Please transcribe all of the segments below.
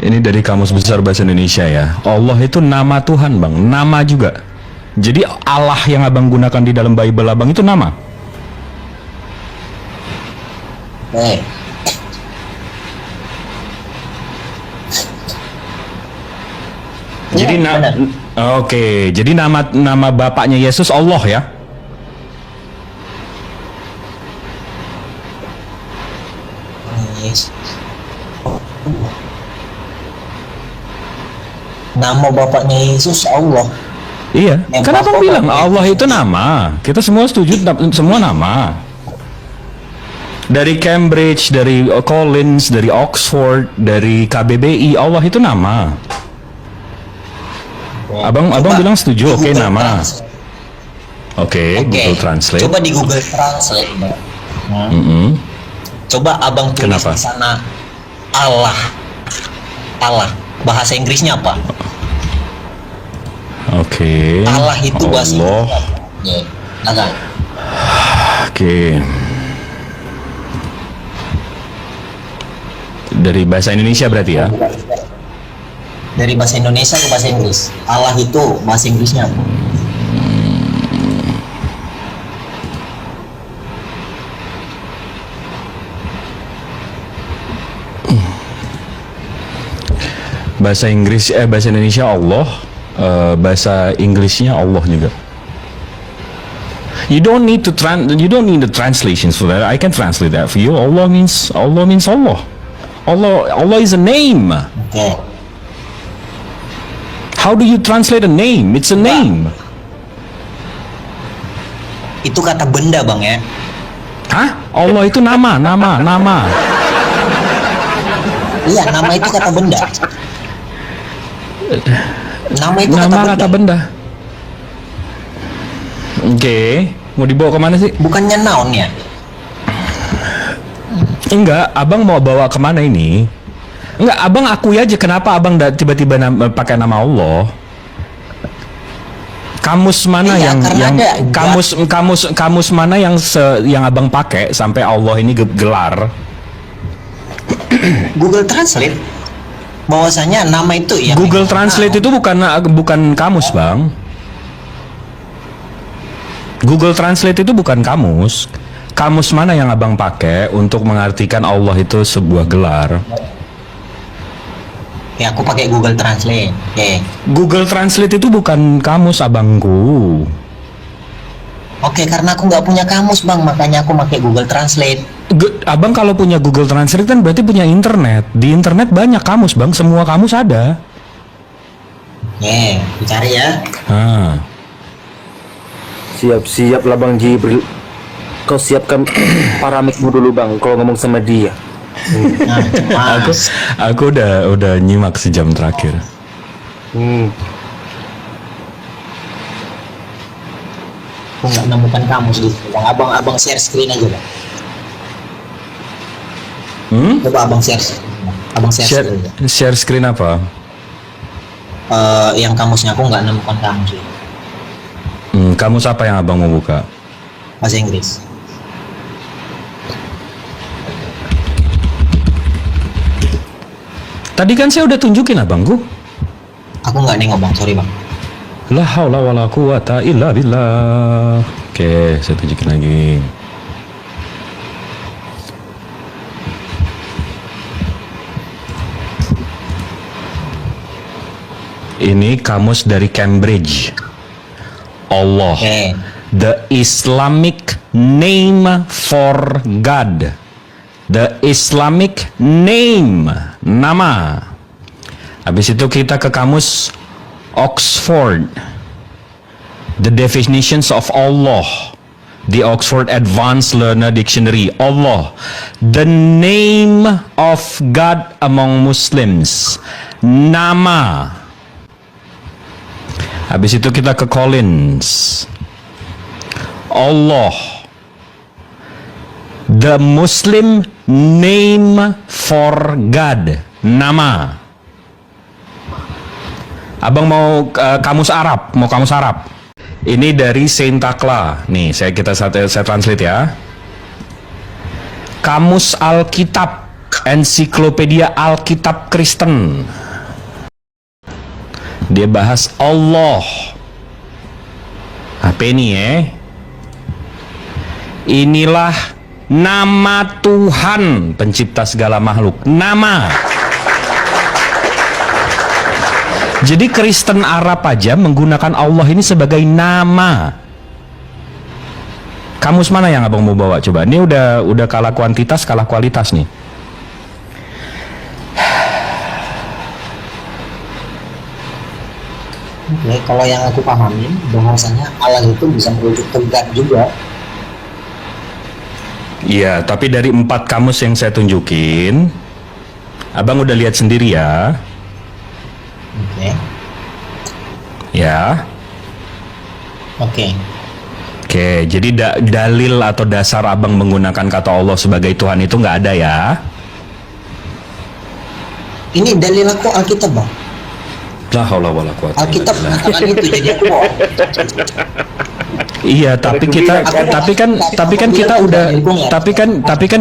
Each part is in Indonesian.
Ini dari Kamus Besar Bahasa Indonesia ya. Allah itu nama Tuhan, Bang. Nama juga. Jadi Allah yang abang gunakan di dalam Bible abang itu nama. Jadi oke, jadi nama bapaknya Yesus Allah ya. Nama bapaknya Yesus Allah. Iya, kan abang bilang Allah itu nama. Kita semua setuju semua nama. Dari Cambridge, dari Collins, dari Oxford, dari KBBI, Allah itu nama. Abang bilang setuju, oke, nama. Oke, Google Translate. Coba di Google Translate, Bang. Coba abang tulis di sana Allah. Bahasa Inggrisnya apa? Oke. Allah itu bahasa Inggrisnya apa? Oke. Dari bahasa Indonesia berarti ya? Dari bahasa Indonesia ke bahasa Inggris. Allah itu bahasa Inggrisnya apa? Bahasa Indonesia Allah, bahasa Inggrisnya Allah juga. You don't need the translations for that. I can translate that for you. Allah means Allah. Allah is a name. Okay. How do you translate a name? It's a name. Itu kata benda, Bang ya. Hah? Allah itu nama. Iya, nama itu kata benda. Nama itu kata benda. Oke, mau dibawa kemana sih? Bukannya noun ya? Enggak, abang mau bawa kemana ini? Enggak, abang akui aja kenapa abang tiba-tiba pakai nama Allah. Kamus mana kamus mana yang abang pakai sampai Allah ini gelar? Google Translate. Bahwasanya nama itu ya. Google Translate itu bukan kamus, Bang. Google Translate itu bukan kamus. Kamus mana yang abang pakai untuk mengartikan Allah itu sebuah gelar? Ya, aku pakai Google Translate. Google Translate itu bukan kamus, abangku. Oke, karena aku nggak punya kamus, Bang, makanya aku pakai Google Translate. Abang kalau punya Google Translate kan berarti punya internet. Di internet banyak kamus, Bang. Semua kamus ada. Dicari ya. Siap-siap lah, Bang Jibril. Kau siapkan paramikmu dulu, Bang, kalau ngomong sama dia. Aku udah nyimak sejam terakhir. Aku nggak nemukan kamus gitu. Abang share screen aja, Bang. Coba abang share screen. Share screen apa? Yang kamusnya aku nggak nemukan kamus. Kamus apa yang abang mau buka? Bahasa Inggris. Tadi kan saya udah tunjukin abangku. Aku nggak nengok, Bang, sorry, Bang. La haula wala quwata illa billah. Oke, saya tunjukin lagi. Ini kamus dari Cambridge. Allah. The Islamic name for God. The Islamic name, nama. Habis itu kita ke kamus Oxford. The definitions of Allah. The Oxford Advanced Learner Dictionary. Allah, the name of God among Muslims. Nama. Habis itu kita ke Collins. Allah, the Muslim name for God. Nama. Abang mau kamus Arab, Ini dari Saint Takla. Nih, saya translate ya. Kamus Alkitab. Ensiklopedia Alkitab Kristen. Dia bahas Allah. Apa ini ya? Inilah nama Tuhan pencipta segala makhluk. Nama. Jadi Kristen Arab aja menggunakan Allah ini sebagai nama. Kamus mana yang abang mau bawa coba? Ini udah kalah kuantitas, kalah kualitas nih. Oke, kalau yang aku pahamin bahwasanya Allah itu bisa merujuk ke zat juga. Iya, tapi dari 4 kamus yang saya tunjukin, abang udah lihat sendiri ya. Oke. Ya. Oke. Oke, jadi dalil atau dasar abang menggunakan kata Allah sebagai Tuhan itu nggak ada ya? Ini dalil aku Alkitab, Bang. La haula wala quwata illa Alkitab billah. mengatakan itu, jadi aku mau. Iya, tapi kan kita udah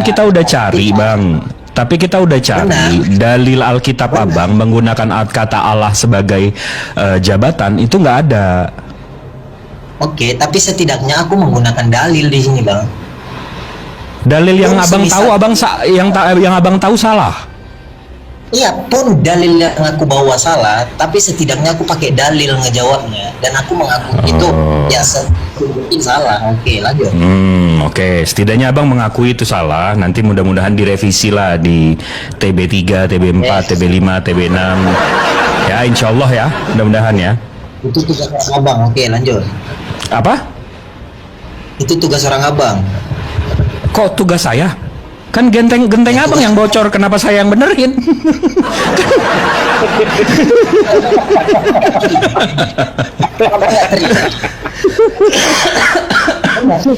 kita udah cari, Bang. Tapi kita udah cari dalil Alkitab abang menggunakan kata Allah sebagai jabatan itu nggak ada. Oke, tapi setidaknya aku menggunakan dalil di sini, Bang. Dalil yang Pun abang semisal- tahu yang abang tahu salah. Iya, pun dalil yang aku bawa salah, tapi setidaknya aku pakai dalil ngejawabnya dan aku mengaku itu ya mungkin salah. Oke, lanjut. Oke. Setidaknya abang mengakui itu salah. Nanti mudah-mudahan direvisi lah di TB3, TB4, TB5, TB6. Ya, insya Allah ya. Mudah-mudahan ya. Itu tugas orang abang. Oke, lanjut. Apa? Itu tugas orang abang. Kok tugas saya? Kan genteng abang yang bocor. Kenapa saya yang benerin? Abang nggak terima.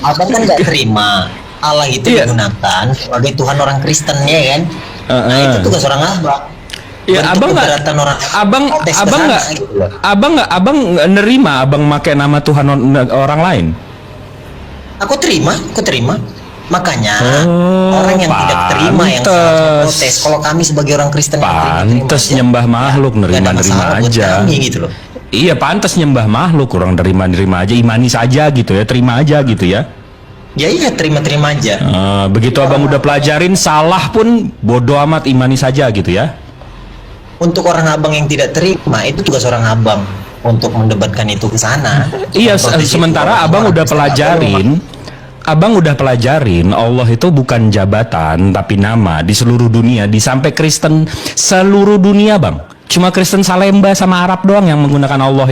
Abang kan nggak terima Allah itu Iya. digunakan sebagai Tuhan orang Kristen ya kan? Nah itu tugas orang abang. Ya, Bentuk abang nggak, keberatan orang protes abang sederhana nggak, gitu loh. abang nggak nerima abang pakai nama Tuhan orang lain. Aku terima. Makanya Oh, orang yang tidak terima yang seharusnya pantes. protes. Kalau kami sebagai orang Kristen yang terima Pantes aja, nyembah makhluk, nggak ada nerima-nerima masalah buat aja. kami gitu loh. Iya, pantas nyembah makhluk, orang nerima aja, imani saja gitu ya, terima aja gitu ya. Ya iya terima aja. Begitu abang udah pelajarin salah pun bodoh amat, imani saja gitu ya. Untuk orang abang yang tidak terima itu tugas orang abang untuk mendebatkan itu ke sana. Iya, Memprotes itu. sementara abang Orang udah Kristen nggak boleh pelajarin Allah itu bukan jabatan tapi nama di seluruh dunia, di sampai Kristen seluruh dunia, Bang. Cuma Kristen Salemba sama Arab doang yang menggunakan Allah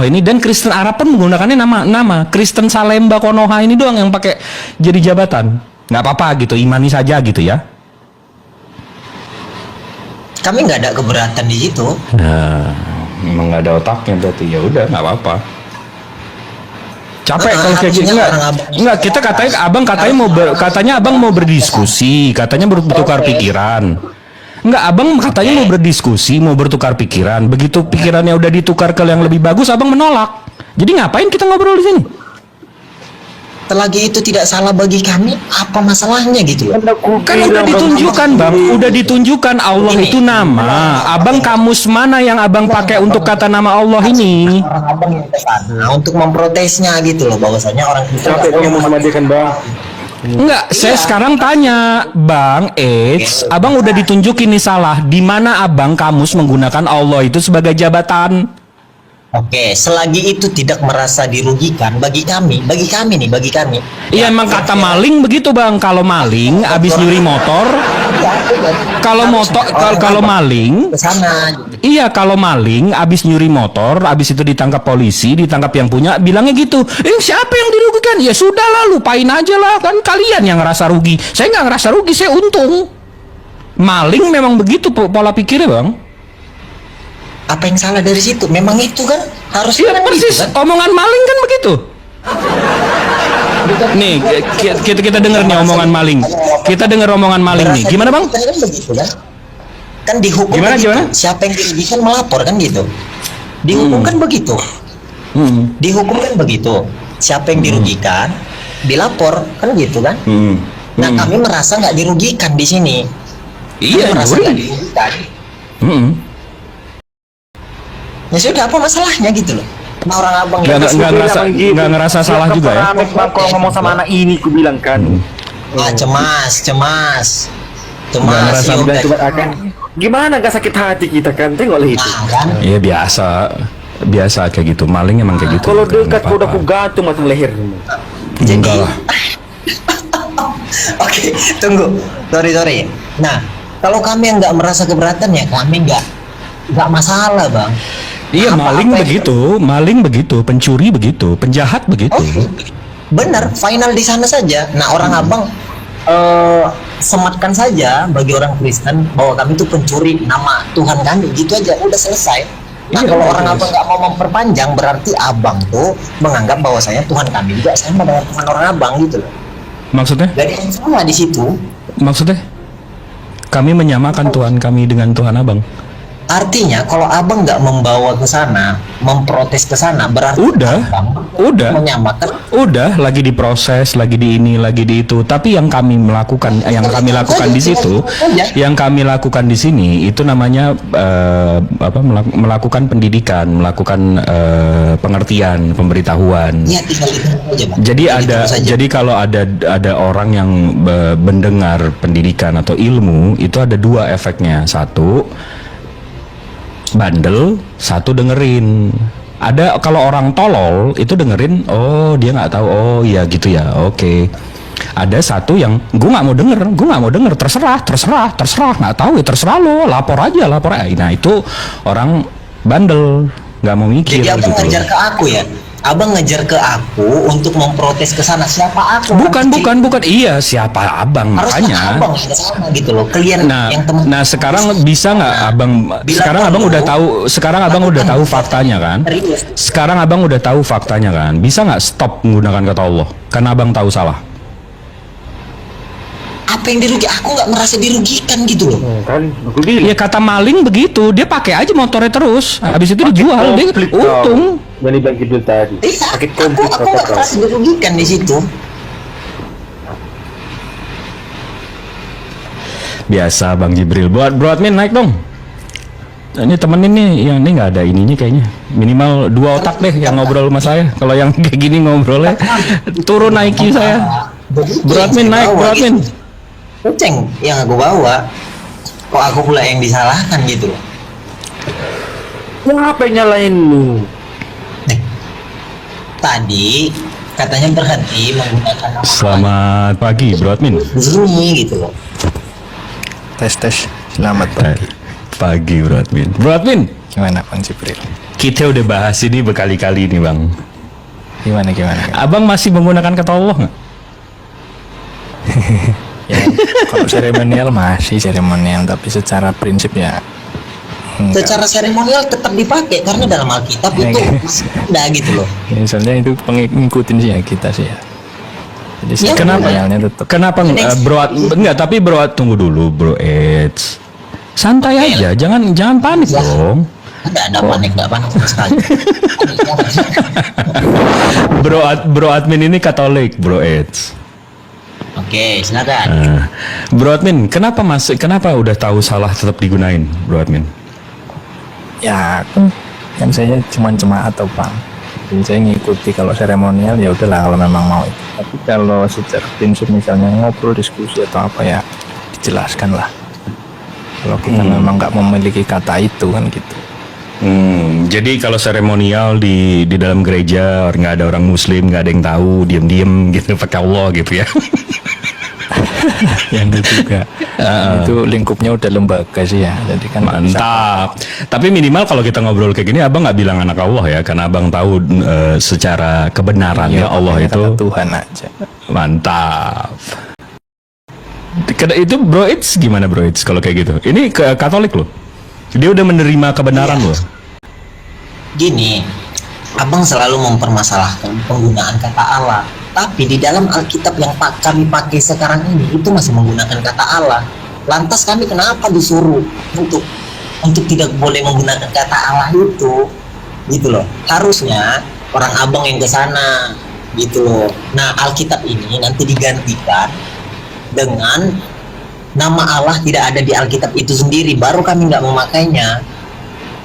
ini, dan Kristen Arab pun menggunakannya nama Kristen Salemba Konoha ini doang yang pakai jadi jabatan. Nggak apa-apa gitu, imani saja gitu ya. Kami nggak ada keberatan di situ. Nah, memang nggak ada otaknya berarti, ya udah nggak apa-apa. Capek kalau kayak gitu. Enggak, kita katanya abang mau berdiskusi, katanya bertukar pikiran. Enggak, abang katanya mau berdiskusi, mau bertukar pikiran. Begitu pikirannya udah ditukar ke yang lebih bagus, abang menolak. Jadi ngapain kita ngobrol di sini? Selagi itu tidak salah bagi kami, apa masalahnya gitu loh? Kan udah ditunjukkan, Bang. Udah ditunjukkan Allah Ini. itu nama. Abang kamus mana yang abang pakai untuk kata nama Allah ini? Orang abang yang ke sana untuk memprotesnya gitu loh, bahwasanya orang Kristen Capek kamu memanjakan, Bang. Enggak, saya sekarang tanya, Bang H, abang udah ditunjukin nih salah. Di mana abang kamus menggunakan Allah itu sebagai jabatan? Oke, selagi itu tidak merasa dirugikan bagi kami. Iya, emang kata maling begitu, Bang. Kalau maling abis nyuri motor, kalau maling, ke sana gitu. iya, kalau maling abis nyuri motor, abis itu ditangkap polisi, ditangkap yang punya, bilangnya gitu. Siapa yang dirugikan? Ya sudah lah, lupain aja lah, kan kalian yang ngerasa rugi. Saya nggak ngerasa rugi, saya untung. Maling memang begitu pola pikirnya, Bang. Apa yang salah dari situ? Memang itu kan harusnya Iya kan persis, gitu kan? omongan maling kan begitu. Nih, kita denger nih omongan maling. Kita denger omongan maling nih. Gimana, Bang? Kan begitu kan? Kan dihukum Gimana, begitu. gimana? Siapa yang dirugikan melapor kan gitu. Dihukum kan begitu. Dihukum kan begitu. Siapa yang dirugikan dilapor kan gitu kan? Nah, kami merasa nggak dirugikan di sini. Iya, Kami merasa Juri. nggak dirugikan. Mm-mm. Ya sudah, apa masalahnya gitu loh. Nah, orang abang Nggak ngerasa Siap salah ke juga ya. Paramik bang kalau ngomong sama anak ini, ku bilang kan. cemas. Nggak ngerasa Ya udah. Coba akan gimana gak sakit hati kita kan, tengok lah itu. Nah, kan. Iya biasa kayak gitu. Maling emang kayak gitu. Kalau Nggak dekat apa-apa. udah ku gantung matang leher. Enggak lah. Oke, tunggu. Sorry. Nah, kalau kami yang nggak merasa keberatan ya kami nggak masalah, Bang. Iya, maling Apa-apa begitu, pencuri begitu, penjahat begitu. Bener, final di sana saja. Nah, orang abang sematkan saja bagi orang Kristen bahwa kami itu pencuri nama Tuhan kami, gitu aja, udah selesai. Nah, Iya, kalau bagus. orang abang nggak mau memperpanjang, berarti abang tuh menganggap bahwasanya Tuhan kami juga sama dengan Tuhan orang abang gitu loh. Maksudnya? Gak ada yang salah di situ. Maksudnya? Kami menyamakan Tuhan kami dengan Tuhan Abang. Artinya kalau abang nggak membawa ke sana, memprotes ke sana, berarti abang Udah. menyamakan. Udah, lagi diproses, lagi di ini, lagi di itu. Tapi yang kami lakukan di sini, itu namanya melakukan pendidikan, melakukan pengertian, pemberitahuan. Ya, tinggal itu aja, Bang. Jadi kalau ada orang yang mendengar pendidikan atau ilmu, itu ada dua efeknya. Satu, bandel, satu dengerin. Ada kalau orang tolol itu dengerin, oh dia nggak tahu, oh iya gitu ya, oke. Ada satu yang gue nggak mau denger, terserah, nggak tahu ya terserah lo, lapor aja. Nah itu orang bandel, nggak mau mikir. Jadi abang gitu. ngejar ke aku ya? Abang ngejar ke aku untuk memprotes ke sana. Siapa aku? Bukan. Iya, siapa abang Harusnya makanya. abang yang ke sana gitu loh. Kalian yang teman. Nah sekarang bisa nggak abang? Sekarang abang udah tahu faktanya kan? Serius. Sekarang abang udah tahu faktanya kan? Bisa nggak stop menggunakan kata Allah? Karena abang tahu salah. Apa yang dirugi? Aku nggak merasa dirugikan gitu loh. Kan aku bilang. Ya kata maling begitu, dia pakai aja motornya terus. Habis itu dijual, dia Komplit untung. kau. Dari bagi dulu tadi. Iya, Pakai aku komplit kata nggak kau. merasa dirugikan di situ. Biasa Bang Jibril. Bro admin naik dong. Ini temen ini yang ini nggak ada ininya kayaknya. Minimal 2 otak deh yang ngobrol sama saya. Kalau yang kayak gini ngobrolnya turun IQ saya. Bro admin naik, bro admin. Kucing yang aku bawa. Kok aku pula yang disalahkan gitu loh. Apa yang nyalain lu? Tadi katanya berhenti menggunakan nama Selamat pagi, bro admin. di sini gitu loh. Tes. Selamat pagi. Pagi, bro admin. Bro admin, Gimana Bang Jibril? kita udah bahas ini berkali-kali nih bang. Gimana? Abang masih menggunakan kata Allah nggak? Ya, kalau seremonial masih seremonial, tapi secara prinsip ya enggak. Secara seremonial tetap dipakai karena dalam Alkitab Ya, itu ya. udah gitu loh. Ya, misalnya itu pengikutin sih ya kita sih ya. Jadi Ya, seremonialnya tetap. Kenapa enggak? Tapi bro, tunggu dulu, bro. Santai Oke. aja, jangan panik Ya. dong. Nggak panik sama sekali. Bro admin ini Katolik, bro Oke, silakan. Bro admin, kenapa udah tahu salah tetap digunain, bro admin? Ya kan saya cuma jemaat atau Bang. Jadi saya ngikuti kalau seremonial ya udahlah kalau memang mau itu. Tapi kalau secara prinsip misalnya ngobrol diskusi atau apa ya dijelaskan lah. Kalau kita memang nggak memiliki kata itu kan gitu. Jadi kalau seremonial di dalam gereja nggak ada orang Muslim, nggak ada yang tahu, diem gitu pakai Allah gitu ya. Yang itu juga itu lingkupnya udah lembaga sih ya, jadi kan nggak bisa. Mantap. Tapi minimal kalau kita ngobrol kayak gini, abang nggak bilang anak Allah ya, karena abang tahu secara kebenaran Iya, ya Allah makanya itu. kata Tuhan aja. Mantap. Itu bro It's gimana bro It's kalau kayak gitu? Ini Katolik loh. Dia udah menerima kebenaran Iya. loh. Gini, abang selalu mempermasalahkan penggunaan kata Allah. Tapi di dalam Alkitab yang kami pakai sekarang ini itu masih menggunakan kata Allah. Lantas kami kenapa disuruh untuk tidak boleh menggunakan kata Allah itu, gitu loh. Harusnya orang abang yang ke sana, gitu loh. Nah, Alkitab ini nanti digantikan dengan nama Allah tidak ada di Alkitab itu sendiri, baru kami nggak memakainya.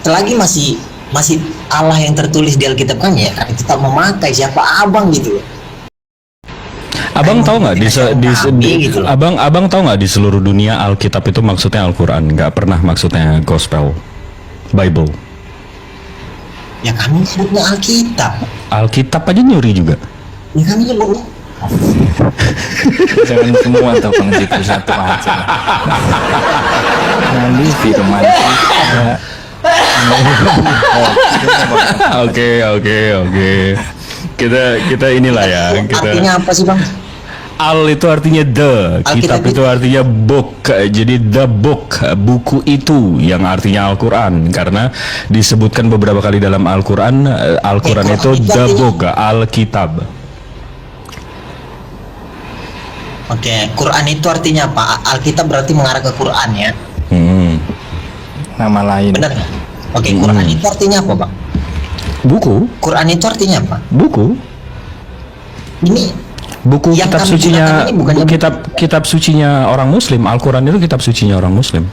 Selagi masih Allah yang tertulis di Alkitab kan ya, kami tetap memakai. Siapa abang gitu loh. Abang tahu nggak Gitu loh. abang tahu nggak di seluruh dunia Alkitab itu maksudnya Al-Quran, nggak pernah maksudnya Gospel, Bible. Ya kami sebutnya Alkitab. Alkitab aja nyuri juga. Ya kami nyebutnya. Jangan semua atau Bang Ji itu satu aja. Nanti firman ya. Oke. Kita inilah ya. Artinya apa sih bang? Al itu artinya the, kitab itu artinya book. Jadi the book, buku itu yang artinya Al-Quran. Karena disebutkan beberapa kali dalam Al-Quran, Al-Quran itu the book, Alkitab. Oke, Quran itu artinya apa? Alkitab berarti mengarah ke Quran ya. Nama lain. Benar nggak? Oke, Quran itu artinya apa bang? Buku, Quran itu artinya apa? buku, Ini buku yang kitab kami sucinya, gunakan ini bukannya kitab sucinya orang Muslim. Al-Quran itu kitab sucinya orang Muslim.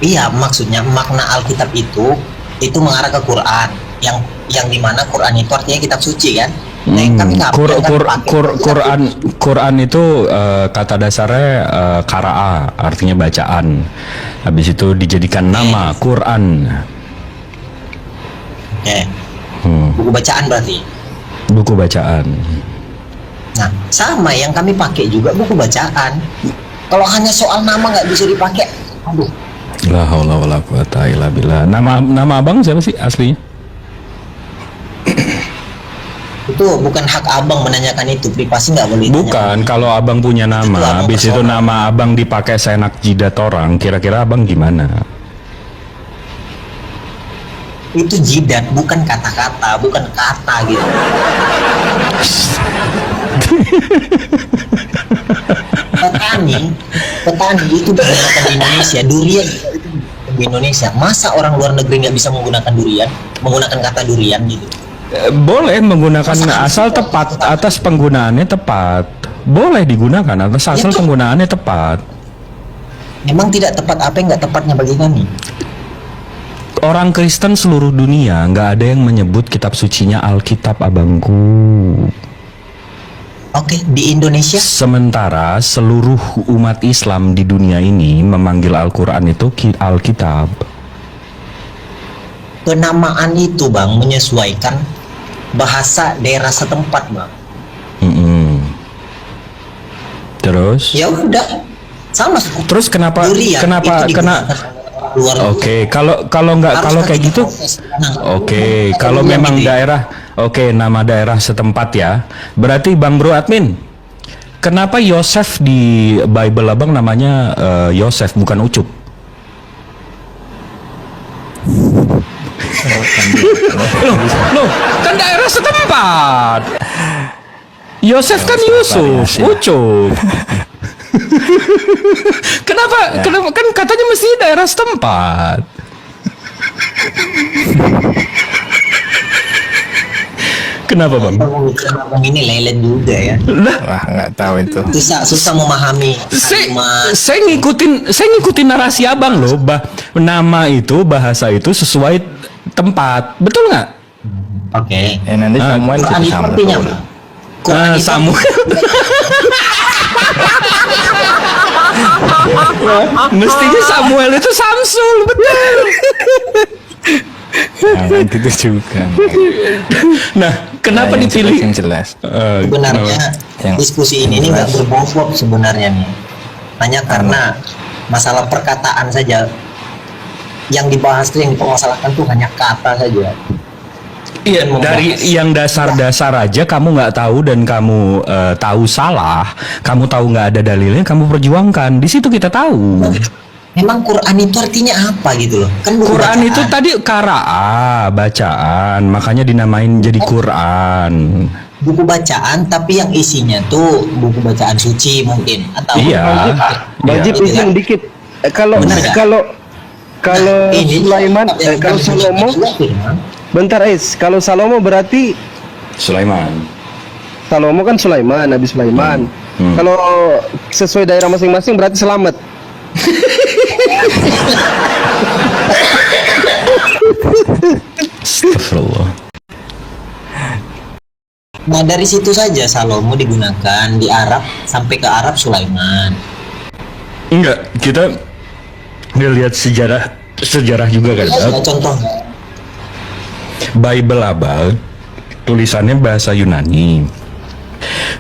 iya, maksudnya makna Alkitab itu mengarah ke Quran. Yang dimana Quran itu artinya kitab suci kan? Nah, yang kami nggak Quran itu kata dasarnya qara'a, artinya bacaan. Habis itu dijadikan nama Quran. Oke, buku bacaan berarti. Buku bacaan. Nah, sama yang kami pakai juga buku bacaan. Kalau hanya soal nama nggak bisa dipakai, aduh. La haula wala quwata illa billah. Nama abang siapa sih aslinya? Itu bukan hak abang menanyakan itu, privasi nggak boleh. Bukan, kalau abang punya Itu nama, abang habis itu personal. nama abang dipakai seenak jidat orang, kira-kira abang gimana? Itu jidat, bukan kata-kata, bukan kata gitu. petani itu digunakan di Indonesia, durian itu di Indonesia. Masa orang luar negeri nggak bisa menggunakan kata durian gitu? Boleh menggunakan Masa asal bisa tepat, kata- atas penggunaannya tepat. Boleh digunakan atas asal Itu- penggunaannya tepat. Memang tidak tepat, apa yang nggak tepatnya bagi kami? Orang Kristen seluruh dunia nggak ada yang menyebut kitab sucinya Alkitab, abangku. Oke, di Indonesia Sementara seluruh umat Islam di dunia ini memanggil Al-Quran itu Alkitab. penamaan itu bang menyesuaikan bahasa daerah setempat bang. Terus? Ya udah, sama seperti Terus kenapa durian, kenapa itu kena? digunakan orang luar negeri. Oke, kalau nggak Harus kalau nanti kayak gitu, diproses. Nah, oke, kalau kalau durian memang gitu ya. daerah, oke, nama daerah setempat ya. Berarti Bang Bro Admin, kenapa Yosef di Bible abang namanya Yosef bukan Ucup? Loh, kan daerah setempat. Yosef kan Yusuf, Ucup. Kenapa kan katanya mesti daerah setempat. Kenapa bang? Abang ini lelen juga ya. Wah, nggak tahu itu. Susah memahami Saya ngikutin narasi abang loh. Nama itu, bahasa itu sesuai tempat, betul nggak? Oke. Nanti Samuel Quran itu itu sama. artinya apa? Quran itu Samuel. Mestinya Samuel itu Samsul, betul. Nah, gitu juga. Nah, kenapa Yang dipilih? jelas, yang jelas. sebenarnya Yang diskusi ini nggak berbobot sebenarnya nih. Hanya karena masalah perkataan saja. Yang dibahas tuh, yang dipermasalahkan tuh hanya kata saja. Iya, dari yang dasar-dasar aja kamu nggak tahu dan kamu tahu salah, kamu tahu nggak ada dalilnya, kamu perjuangkan. Di situ kita tahu. Memang Quran itu artinya apa gitu loh? Kan buku Quran bacaan. itu tadi qara'a, bacaan, makanya dinamain jadi Quran. Buku bacaan, tapi yang isinya tuh buku bacaan suci mungkin atau Iya. Wajib Iya. izin dikit. Kalau Benar nggak? kalau Ini Sulaiman, yang kalau kami Salomo, juga firman. bentar kalau Salomo berarti Sulaiman. Salomo kan Sulaiman, Nabi Sulaiman. Kalau sesuai daerah masing-masing berarti selamat. Astagfirullah. Nah dari situ saja Salomo digunakan di Arab sampai ke Arab Sulaiman. Enggak, kita ngelihat sejarah juga kan. Ada contoh. Bible Abang tulisannya bahasa Yunani.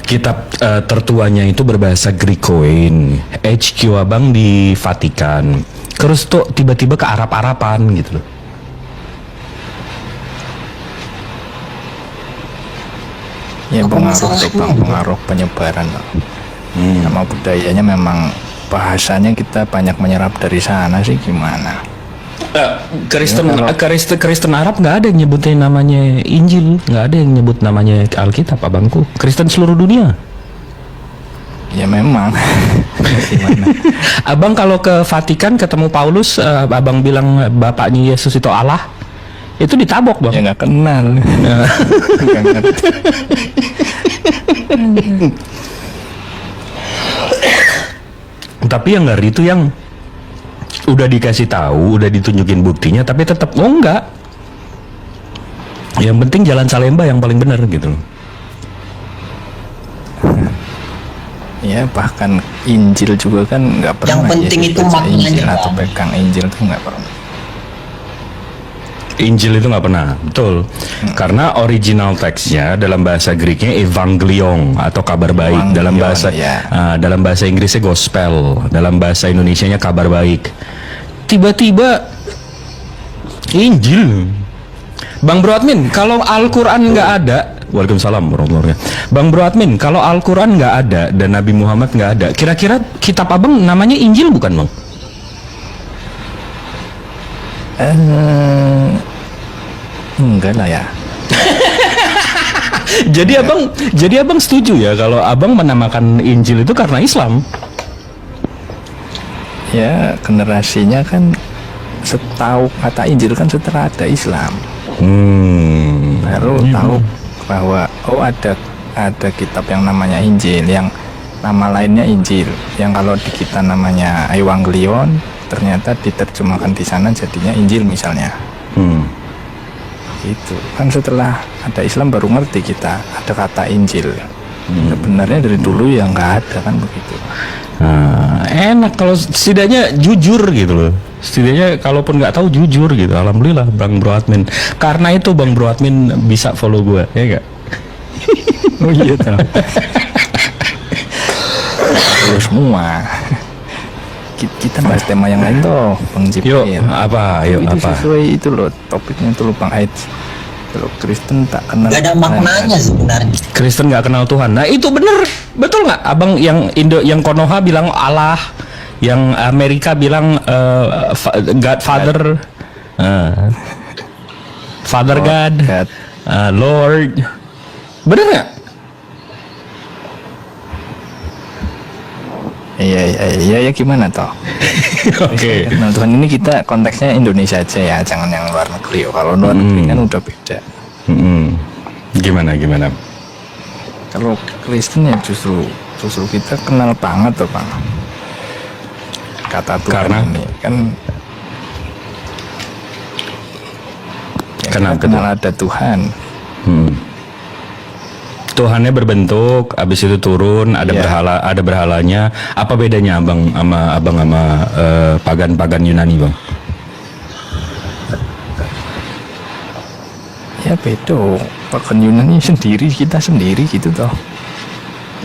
Kitab tertuanya itu berbahasa Greek-Koine. HQ Abang di Vatikan. Terus tuh tiba-tiba ke Arab-Araban gitu loh. Ya Apa pengaruh masalahnya tuh Bang, gitu? pengaruh penyebaran Bang. Sama budayanya memang bahasanya kita banyak menyerap dari sana sih gimana. Kristen Arab nggak ada yang nyebutin namanya Injil, nggak ada yang nyebut namanya Alkitab abangku. Kristen seluruh dunia. Ya memang. Gimana? Abang kalau ke Vatikan ketemu Paulus, abang bilang bapaknya Yesus itu Allah, itu ditabok bang. Ya nggak kenal. Nggak ngerti. Tapi yang ngeri itu yang udah dikasih tahu, udah ditunjukin buktinya, tapi tetap oh enggak. Yang penting jalan Salemba yang paling benar gitu. Ya bahkan Injil juga kan nggak pernah. Yang penting Yesus itu baca maknanya, Injil atau Bang. pegang Injil tuh nggak pernah. Injil itu nggak pernah, betul. Karena original teksnya dalam bahasa Greeknya evangelion atau kabar baik. Dalam bahasa ya. dalam bahasa Inggrisnya gospel, dalam bahasa Indonesianya kabar baik. Tiba-tiba Injil. Bang Bro Admin, kalau Al-Quran nggak ada, waalaikumsalam warahmatullahi wabarakatuh. Bang Bro Admin, kalau Al-Quran nggak ada dan Nabi Muhammad nggak ada, kira-kira kitab abang namanya Injil bukan bang? Enggak lah ya. Jadi abang setuju ya kalau abang menamakan Injil itu karena Islam? Ya generasinya kan setahu kata Injil kan setelah ada Islam. Baru tahu bahwa oh ada kitab yang namanya Injil, yang nama lainnya Injil, yang kalau di kita namanya Evangelion, ternyata diterjemahkan di sana jadinya Injil misalnya. Itu kan setelah ada Islam baru ngerti kita ada kata Injil. Sebenarnya dari dulu ya nggak ada kan begitu. Enak kalau setidaknya jujur gitu loh. Setidaknya kalaupun nggak tahu jujur gitu. Alhamdulillah Bang Bro Admin. Karena itu Bang Bro Admin bisa follow gue, ya nggak? Oh iya tuh. Terus semua. Kita bahas tema yang lain toh, Bang Yuk, Jibril. apa? Yuk, itu apa? sesuai itu loh, topiknya itu loh Bang Ait. Kalau Kristen tak kenal. Gak ada maknanya sebenarnya. Kristen nggak kenal Tuhan. Nah itu bener, betul nggak? Abang yang yang Konoha bilang Allah, yang Amerika bilang Godfather, Father God, Lord. Bener nggak? Iya gimana toh? Oke. Nah Tuhan ini kita konteksnya Indonesia aja ya, jangan yang luar negeri. Kalau luar negeri kan udah beda. Gimana? Kalau Kristen ya justru kita kenal banget tuh Bang. Kata Tuhan Karena? ini kan ya, Kenapa kita kenal ada Tuhan. Tuhannya berbentuk, habis itu turun, ada Iya. ada berhalanya. Apa bedanya abang sama pagan-pagan Yunani bang? Ya beda. Pagan Yunani sendiri, kita sendiri gitu toh.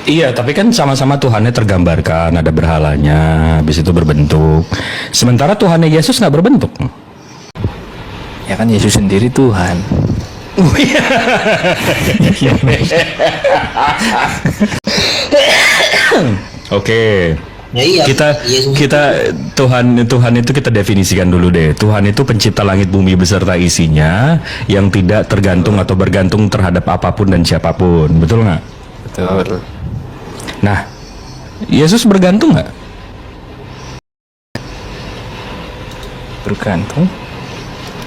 Iya, tapi kan sama-sama Tuhannya tergambarkan, ada berhalanya, habis itu berbentuk. Sementara Tuhannya Yesus nggak berbentuk. Ya kan Yesus sendiri Tuhan. Oke. Ya iya. Yesus Kita Tuhan itu kita definisikan dulu deh. Tuhan itu pencipta langit bumi beserta isinya yang tidak tergantung atau bergantung terhadap apapun dan siapapun. Betul nggak? Betul. Nah, Yesus bergantung nggak? Bergantung.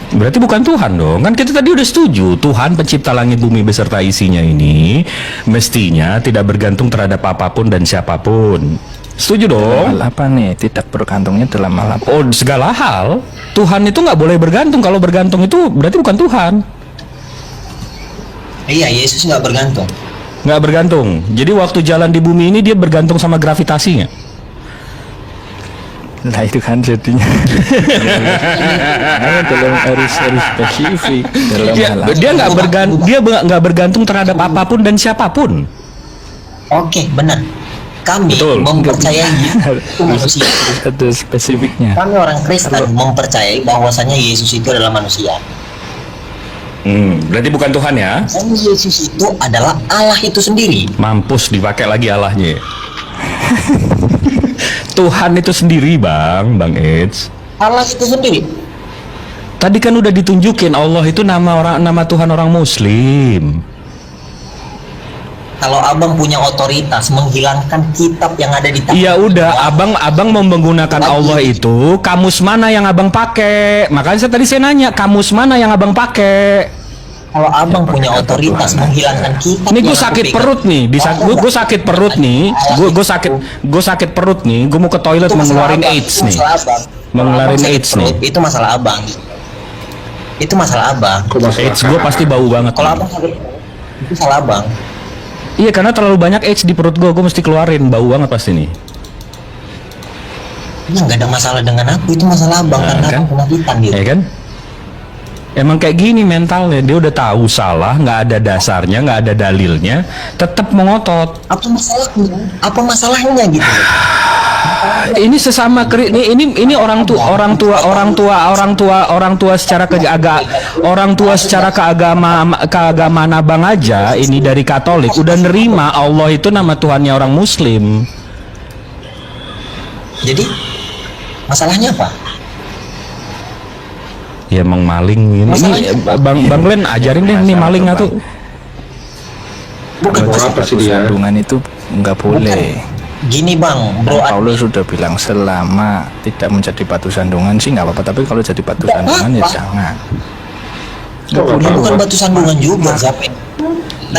Berarti bukan Tuhan dong. Kan kita tadi udah setuju Tuhan pencipta langit bumi beserta isinya ini mestinya tidak bergantung terhadap apapun dan siapapun. Setuju dong? Hal apa nih? Tidak bergantungnya dalam hal apa? Oh, segala hal. Tuhan itu nggak boleh bergantung. Kalau bergantung itu berarti bukan Tuhan. Iya, Yesus nggak bergantung. Nggak bergantung. Jadi waktu jalan di bumi ini dia bergantung sama gravitasinya. Nah itu kan jadinya dalam harus spesifik dalam hal Dia nggak bergantung terhadap apapun dan siapapun. Oke, benar. Kami Betul. mempercayai itu manusia. ada spesifiknya. Kami orang Kristen mempercayai bahwasanya Yesus itu adalah manusia. Berarti bukan Tuhan ya? Dan Yesus itu adalah Allah itu sendiri. Mampus dipakai lagi Allahnya. Tuhan itu sendiri Bang Eds. Allah itu sendiri. Tadi kan udah ditunjukin Allah itu nama Tuhan orang Muslim. Kalau abang punya otoritas menghilangkan kitab yang ada di tangan. Iya udah, abang mau menggunakan Allah itu, kamus mana yang abang pakai? Makanya saya nanya, kamus mana yang abang pakai? Kalau abang punya otoritas menghilangkan kitab. Ini gue yang sakit aku pegang. perut nih, gue sakit perut nih, gue sakit perut nih, gue mau ke toilet Itu mau masalah ngeluarin abang, AIDS itu nih, masalah abang. mau ngeluarin Abang sakit AIDS perut, nih. Itu masalah abang. Itu masalah abang. AIDS gue pasti bau banget. Kalau nih. abang sakit perut, itu salah abang. Iya karena terlalu banyak AIDS di perut gue mesti keluarin, bau banget pasti nih. Ini nggak ada masalah dengan aku, itu masalah abang Nah, karena kan? aku penyakitan gitu. Ya kan? Emang kayak gini mentalnya, dia udah tahu salah, nggak ada dasarnya, nggak ada dalilnya, tetap mengotot. Apa masalahnya? Apa masalahnya gitu? Ini sesama ini orang tua secara keagamaan abang aja ini dari Katolik udah nerima Allah itu nama Tuhannya orang Muslim. Jadi masalahnya apa? Ya emang maling ini. Masalahnya Bang Glenn ajarin deh nih maling tuh. Bukan Kalau apa status sandungan itu nggak boleh. Gini bang, bro. Paulus sudah bilang selama tidak menjadi batu sandungan sih nggak apa-apa, tapi kalau jadi batu sandungan ya jangan. Ini bukan batu sandungan juga, siapa?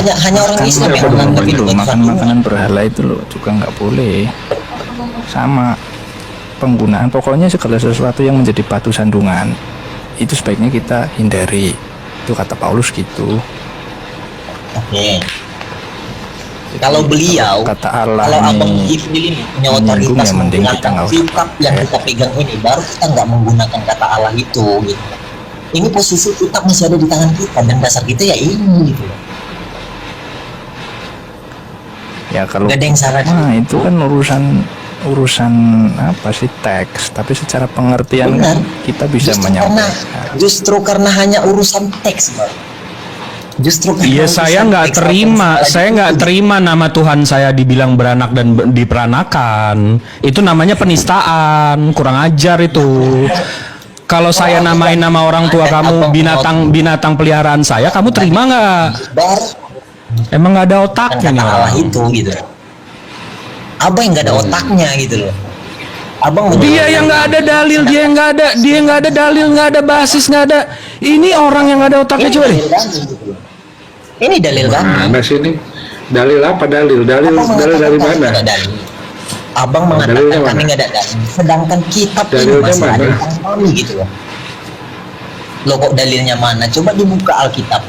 Hanya orang Islam yang menganggap itu batu Makan sandungan. makanan berhala itu loh juga nggak boleh. Sama penggunaan pokoknya segala sesuatu yang menjadi batu sandungan itu sebaiknya kita hindari. Itu kata Paulus gitu. Oke. Kalau beliau, Kata Allah kalau abang nih, Jibril ini punya menyinggung otoritas ya mending kita menggunakan nggak usah kitab yang pakai. kita pegang ini, baru kita nggak menggunakan kata Allah itu gitu. Ini posisi kitab masih ada di tangan kita dan dasar kita ya ini gitu. Ya kalau Nggak ada yang salah. nah itu kan urusan apa sih teks, tapi secara pengertian Benar. kan kita bisa menyampaikan. Justru karena hanya urusan teks, Bang. Justru karena Iya urusan saya nggak teks, terima, apa yang saya nggak itu. terima nama Tuhan saya dibilang beranak dan diperanakan. Itu namanya penistaan, kurang ajar itu. Kalau saya namain nama orang tua kamu binatang peliharaan saya, kamu terima nggak? Baru Emang nggak ada kan otaknya kata nih Allah orang. itu gitu. Abang yang nggak ada otaknya gitu loh. Abang Dia yang nggak ada dalil, dia yang nggak ada dalil, nggak ada basis, nggak ada. Ini orang yang nggak ada otaknya coba deh. Ini dalil kami. Mana sih ini? Dalil apa dalil? Dalil Abang dalil mengatakan dari kami mana? nggak ada dalil. Abang mengatakan dalilnya kami mana? nggak ada dalil. Sedangkan kitab ini Dalilnya masih ada mana? di tangan kami gitu loh. Loh kok dalilnya mana? Coba dibuka Alkitab.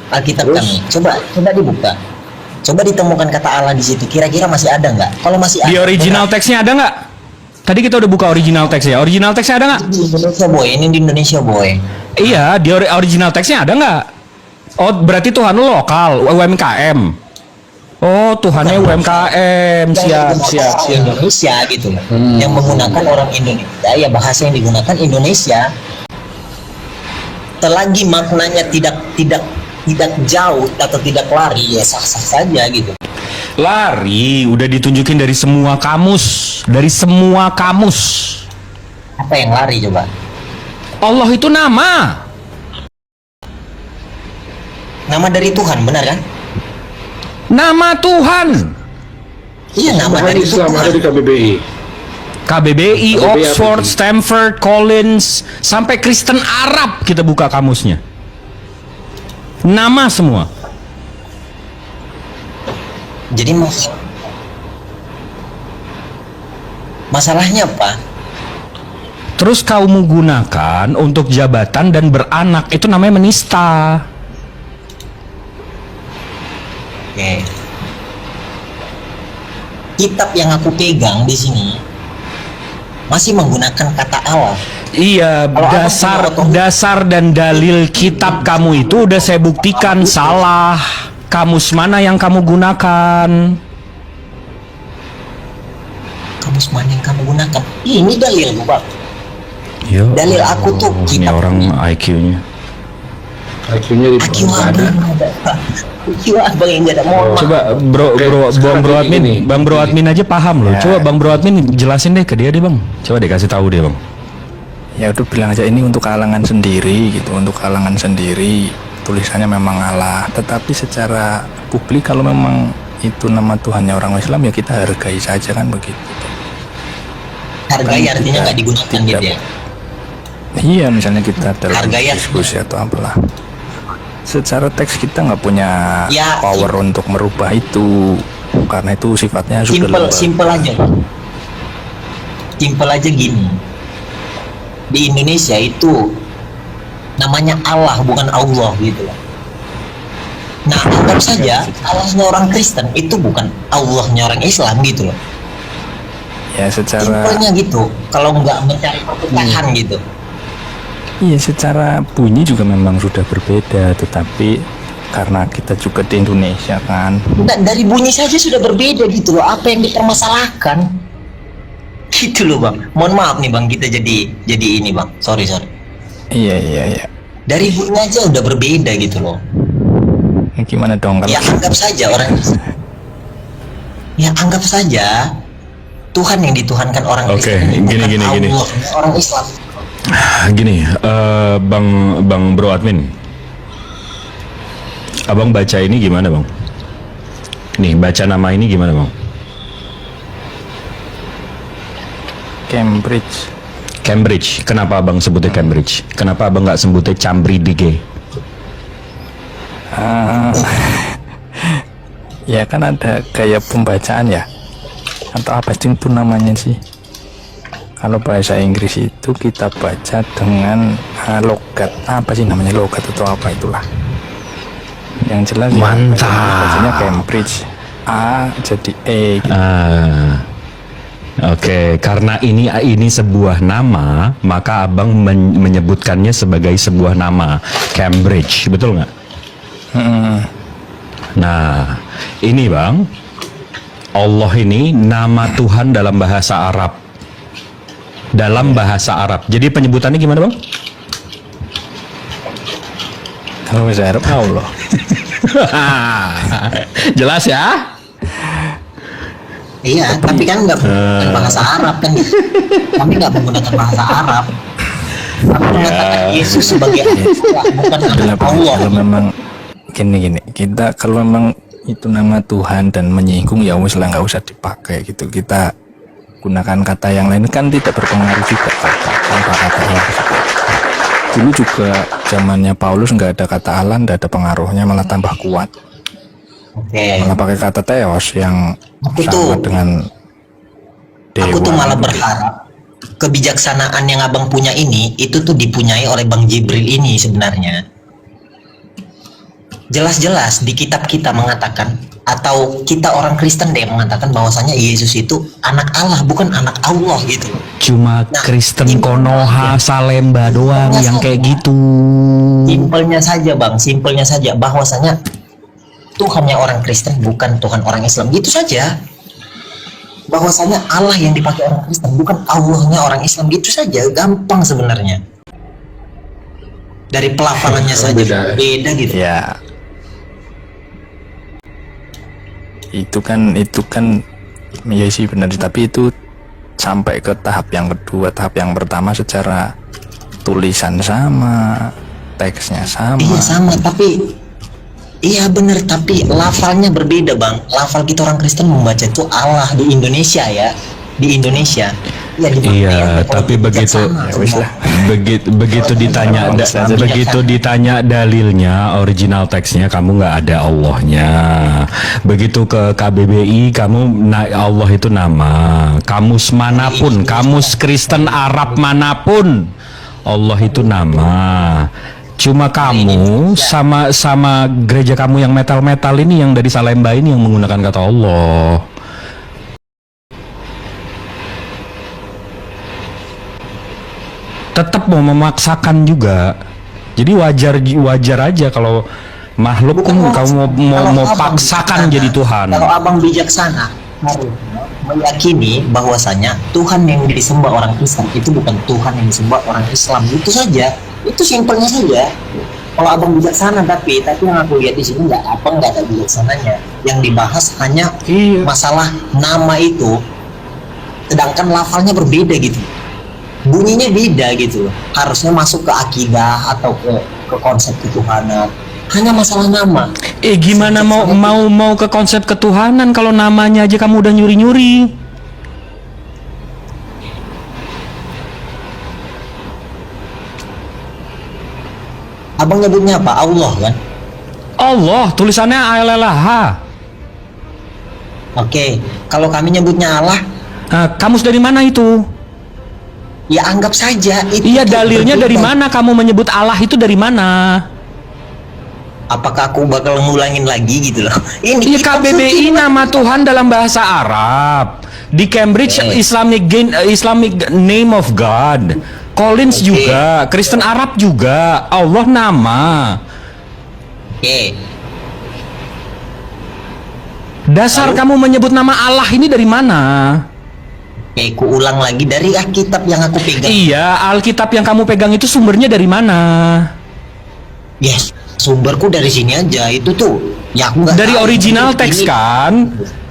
Alkitab Terus? kami. Coba dibuka. Coba ditemukan kata Allah di situ. Kira-kira masih ada nggak? Kalau masih ada. Di original teksnya ada nggak? Tadi kita udah buka original teksnya. Original teksnya ada nggak? Di Indonesia boy. Ini di Indonesia boy. Iya, di original teksnya ada nggak? Oh, berarti Tuhan lu lokal, UMKM. Oh, Tuhannya UMKM. Siap. Indonesia gitu loh. Yang menggunakan orang Indonesia, ya bahasa yang digunakan Indonesia. Selagi maknanya tidak jauh atau tidak lari, ya sah-sah saja gitu. Lari, udah ditunjukin dari semua kamus. Apa yang lari coba? Allah itu nama. Nama dari Tuhan, benar kan? Nama Tuhan. Iya, nama Tuhan dari Islam ada Tuhan. di KBBI. KBBI, KBBI Oxford, apa itu? Stanford, Collins, sampai Kristen Arab kita buka kamusnya. Nama semua. Jadi masalahnya apa? Terus kamu gunakan untuk jabatan dan beranak, itu namanya menista. Oke. Kitab yang aku pegang di sini masih menggunakan kata Allah. Iya, Kalau dasar dan dalil kitab kamu itu udah saya buktikan salah. Kamus mana yang kamu gunakan? Kamus mana yang kamu gunakan? Ini dalil, Bang. Yo, Dalil aku tuh ini kitab orang IQ-nya. IQ-nya di IQ bawah abang ada. yang nggak ada. IQ abang yang nggak ada. Mohon maaf. Coba Bro Admin nih, Bang Bro Admin aja paham loh. Ya. Coba Bang Bro Admin jelasin deh ke dia deh, Bang. Coba deh kasih tahu dia, Bang. Ya udah bilang aja ini untuk kalangan sendiri gitu, untuk kalangan sendiri. Tulisannya memang Allah, tetapi secara publik kalau memang itu nama Tuhannya orang Islam ya kita hargai saja kan begitu. Hargai artinya nggak digunakan gitu ya. Iya, misalnya kita dalam Hargai ya. diskusi atau apalah. Secara teks kita nggak punya Ya, power untuk merubah itu, karena itu sifatnya sudah Simple aja. Simple aja gini. Di Indonesia itu namanya Allah bukan Allah gitu loh. Nah, anggap saja Allahnya orang Kristen itu bukan Allahnya orang Islam gitu loh. ya secara Simpelnya gitu. Kalau nggak mencari perpecahan gitu. iya secara bunyi juga memang sudah berbeda, tetapi karena kita juga di Indonesia kan, Nah, dari bunyi saja sudah berbeda gitu loh. Apa yang dipermasalahkan? Gitu loh, Bang. Mohon maaf nih, Bang, kita jadi ini, Bang. Sorry. iya Dari bunyi aja udah berbeda gitu loh. Ini gimana dong kalau Ya anggap saja orang Ya anggap saja Tuhan yang dituhankan orang Oke, Kristen gini, bukan gini. Allah, orang Islam. Gini, Bang Bro Admin. Abang baca ini gimana, Bang? Nih, baca nama ini gimana, Bang? Cambridge. Kenapa Abang sebutnya Cambridge? Kenapa Abang nggak sebutnya Cambridge? Ya kan ada gaya pembacaan ya, atau apa sih itu namanya sih? Kalau bahasa Inggris itu kita baca dengan logat, apa sih namanya, logat atau apa itulah. Yang jelas Mantap. ya, bacanya Cambridge, A jadi E gitu. Oke, karena ini sebuah nama, maka Abang menyebutkannya sebagai sebuah nama, Cambridge, betul nggak? Nah, ini Bang, Allah ini nama Tuhan dalam bahasa Arab. Dalam bahasa Arab. Jadi penyebutannya gimana, Bang? Kalau bahasa Arab Allah. Jelas ya? Iya, tapi kan nggak menggunakan bahasa Arab kan. Kami nggak menggunakan bahasa Arab. Kami mengatakan Yesus sebagai Allah, bukan Adalah anak Allah. kalau memang gini kita kalau memang itu nama Tuhan dan menyinggung ya wes lah, nggak usah dipakai gitu. Kita gunakan kata yang lain kan tidak berpengaruh juga kata Allah. Dulu juga zamannya Paulus nggak ada kata Allah, nggak ada pengaruhnya, malah tambah kuat. Oke. Malah pakai kata theos yang Aku sama tuh- dengan dewa. Aku tuh malah berharap kebijaksanaan yang abang punya ini itu tuh dipunyai oleh Bang Jibril ini sebenarnya. Jelas-jelas di kitab kita mengatakan, atau kita orang Kristen deh mengatakan bahwasanya Yesus itu anak Allah bukan anak Allah gitu. Cuma Kristen Konoha Salemba doang yang kayak gitu. Simpelnya saja, Bang, simpelnya saja bahwasanya Tuhannya orang Kristen bukan Tuhan orang Islam, gitu saja. Bahwasanya Allah yang dipakai orang Kristen bukan Allahnya orang Islam, gitu saja, gampang sebenarnya. Dari pelafalannya saja beda gitu. Ya itu kan ya sih benar, tapi itu sampai ke tahap yang kedua. Tahap yang pertama secara tulisan sama, teksnya sama. Iya sama, tapi iya bener, tapi lafalnya berbeda, Bang. Lafal kita orang Kristen membaca itu Allah di Indonesia ya, di Indonesia. Ya, di mana yang Iya, tapi begitu bijaksana, semua. begitu ditanya begitu ditanya dalilnya, original teksnya kamu nggak ada Allahnya. Begitu ke KBBI kamu Allah itu nama. Kamus manapun, kamus Kristen Arab manapun, Allah itu nama. Cuma kamu sama gereja kamu yang metal-metal ini, yang dari Salemba ini, yang menggunakan kata Allah. Tetap mau memaksakan juga. Jadi wajar aja kalau makhluk Bukan kamu kalau mau abang paksakan bijaksana, jadi Tuhan. Kalau abang bijaksana, harusnya meyakini bahwasanya Tuhan yang disembah orang Kristen itu bukan Tuhan yang disembah orang Islam. Itu saja. Itu simpelnya saja. Kalau abang bijaksana, tapi yang aku lihat di sini nggak ada bijaksananya. Yang dibahas hanya masalah nama itu, sedangkan lafalnya berbeda gitu. Bunyinya beda gitu. Harusnya masuk ke akidah atau ke konsep ketuhanan. Hanya masalah nama. Gimana mau ke konsep ketuhanan kalau namanya aja kamu udah nyuri-nyuri? Abang nyebutnya apa? Allah kan? Allah, tulisannya ALLH. Oke, kalau kami nyebutnya Allah, Kamus dari mana itu? ya anggap saja itu. Iya, dalilnya dari mana kamu menyebut Allah itu dari mana? Apakah aku bakal ngulangin lagi gitu loh? Ini Iya, kitab KBBI suci. nama Tuhan dalam bahasa Arab. Di Cambridge Islamic Name of God. Collins juga, Kristen Arab juga. Allah nama. Oke, Dasar kamu menyebut nama Allah ini dari mana? oke, ku ulang lagi dari kitab yang aku pegang. Iya, Alkitab yang kamu pegang itu sumbernya dari mana? Yes, sumberku dari sini aja. Itu tuh, ya aku nggak Dari tahu. original Ini- teks kan?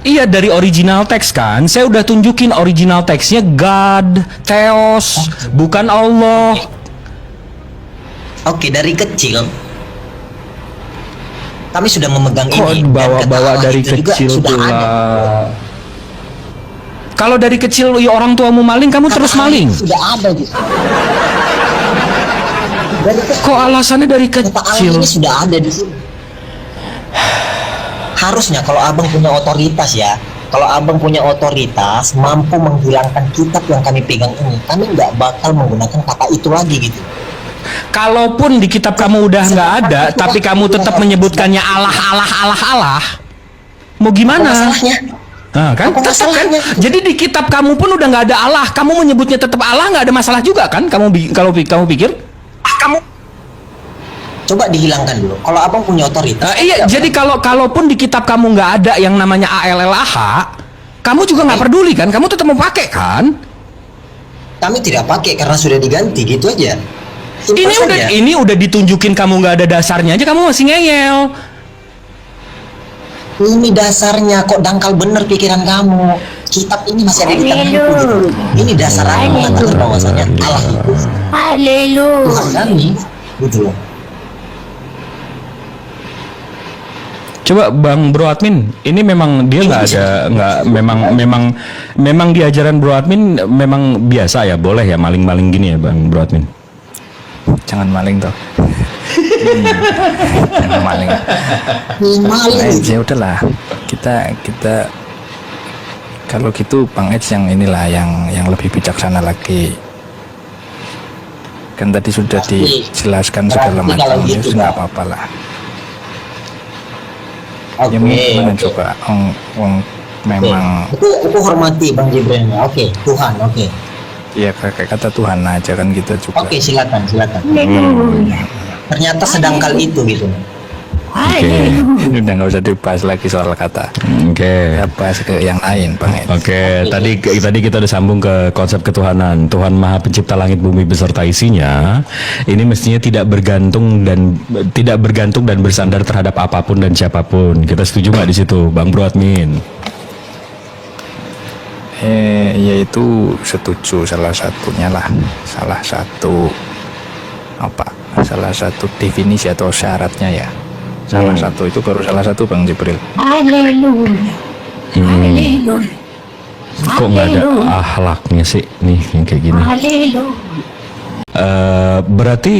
Iya, dari original teks kan? Saya udah tunjukin original teksnya God, Theos, bukan Allah. Oke, dari kecil kami sudah memegang Kok ini. Dan bawa-bawa kata Allah dari itu juga kecil sudah pula? ada. Kalau dari kecil ya orang tuamu maling, kamu terus Kata Allah maling. itu sudah ada gitu. Dari kecil. Kok alasannya dari Kata Allah kecil? ini sudah ada di sini. Harusnya kalau abang punya otoritas ya, kalau abang punya otoritas mampu menghilangkan kitab yang kami pegang ini, kami nggak bakal menggunakan kata itu lagi gitu. Kalaupun di kitab kamu udah nggak ada, tapi kamu tetap menyebutkannya Allah, mau Apa gimana? masalahnya? Nah, kan? Apa Tetap kan? masalahnya? Jadi di kitab kamu pun udah nggak ada Allah, kamu menyebutnya tetap Allah, nggak ada masalah juga kan? Kalau kamu pikir? Kamu Coba dihilangkan dulu. Kalau abang punya otoritas. iya, jadi kalaupun di kitab kamu nggak ada yang namanya ALLH, kamu juga nggak peduli kan? Kamu tetap mau pakai kan? Kami tidak pakai karena sudah diganti gitu aja. Simpel saja. Ini udah ditunjukin kamu nggak ada dasarnya aja, kamu masih ngeyel. Ini dasarnya, kok dangkal bener pikiran kamu. Kitab ini masih ada di tanganku gitu. Ini dasar aku mengatakan bahwasanya Allah itu Tuhan kami gitu loh. Coba Bang Bro Admin, ini memang dia nggak ada, memang di ajaran Bro Admin memang biasa ya, boleh ya maling-maling gini ya Bang Bro Admin? Jangan maling toh. Jangan maling. Maling. Ya udahlah, kita kalau gitu Bang Eds yang inilah yang lebih bijaksana lagi. Kan tadi sudah dijelaskan segala Berarti kalau macam, ya gitu, nggak Bang. apa-apa lah. Oke. Ya mana oke. coba, wong memang Aku hormati Bang Jibril. Oke, Tuhan. Oke. ya kayak kata Tuhan aja kan kita juga. Oke, silakan. Ternyata sedangkal itu gitu. Oke, Ini udah nggak usah dibahas lagi soal kata. oke. Kita bahas ke yang lain, Bang Eds. Oke, tadi kita udah sambung ke konsep ketuhanan. Tuhan Maha Pencipta langit bumi beserta isinya. Ini mestinya tidak bergantung dan bersandar terhadap apapun dan siapapun. Kita setuju nggak di situ, Bang Bro Admin? Yaitu setuju salah satunya lah, salah satu definisi atau syaratnya ya. Salah satu itu baru salah satu Bang Jibril. Kok nggak ada akhlaknya sih nih yang kayak gini? Berarti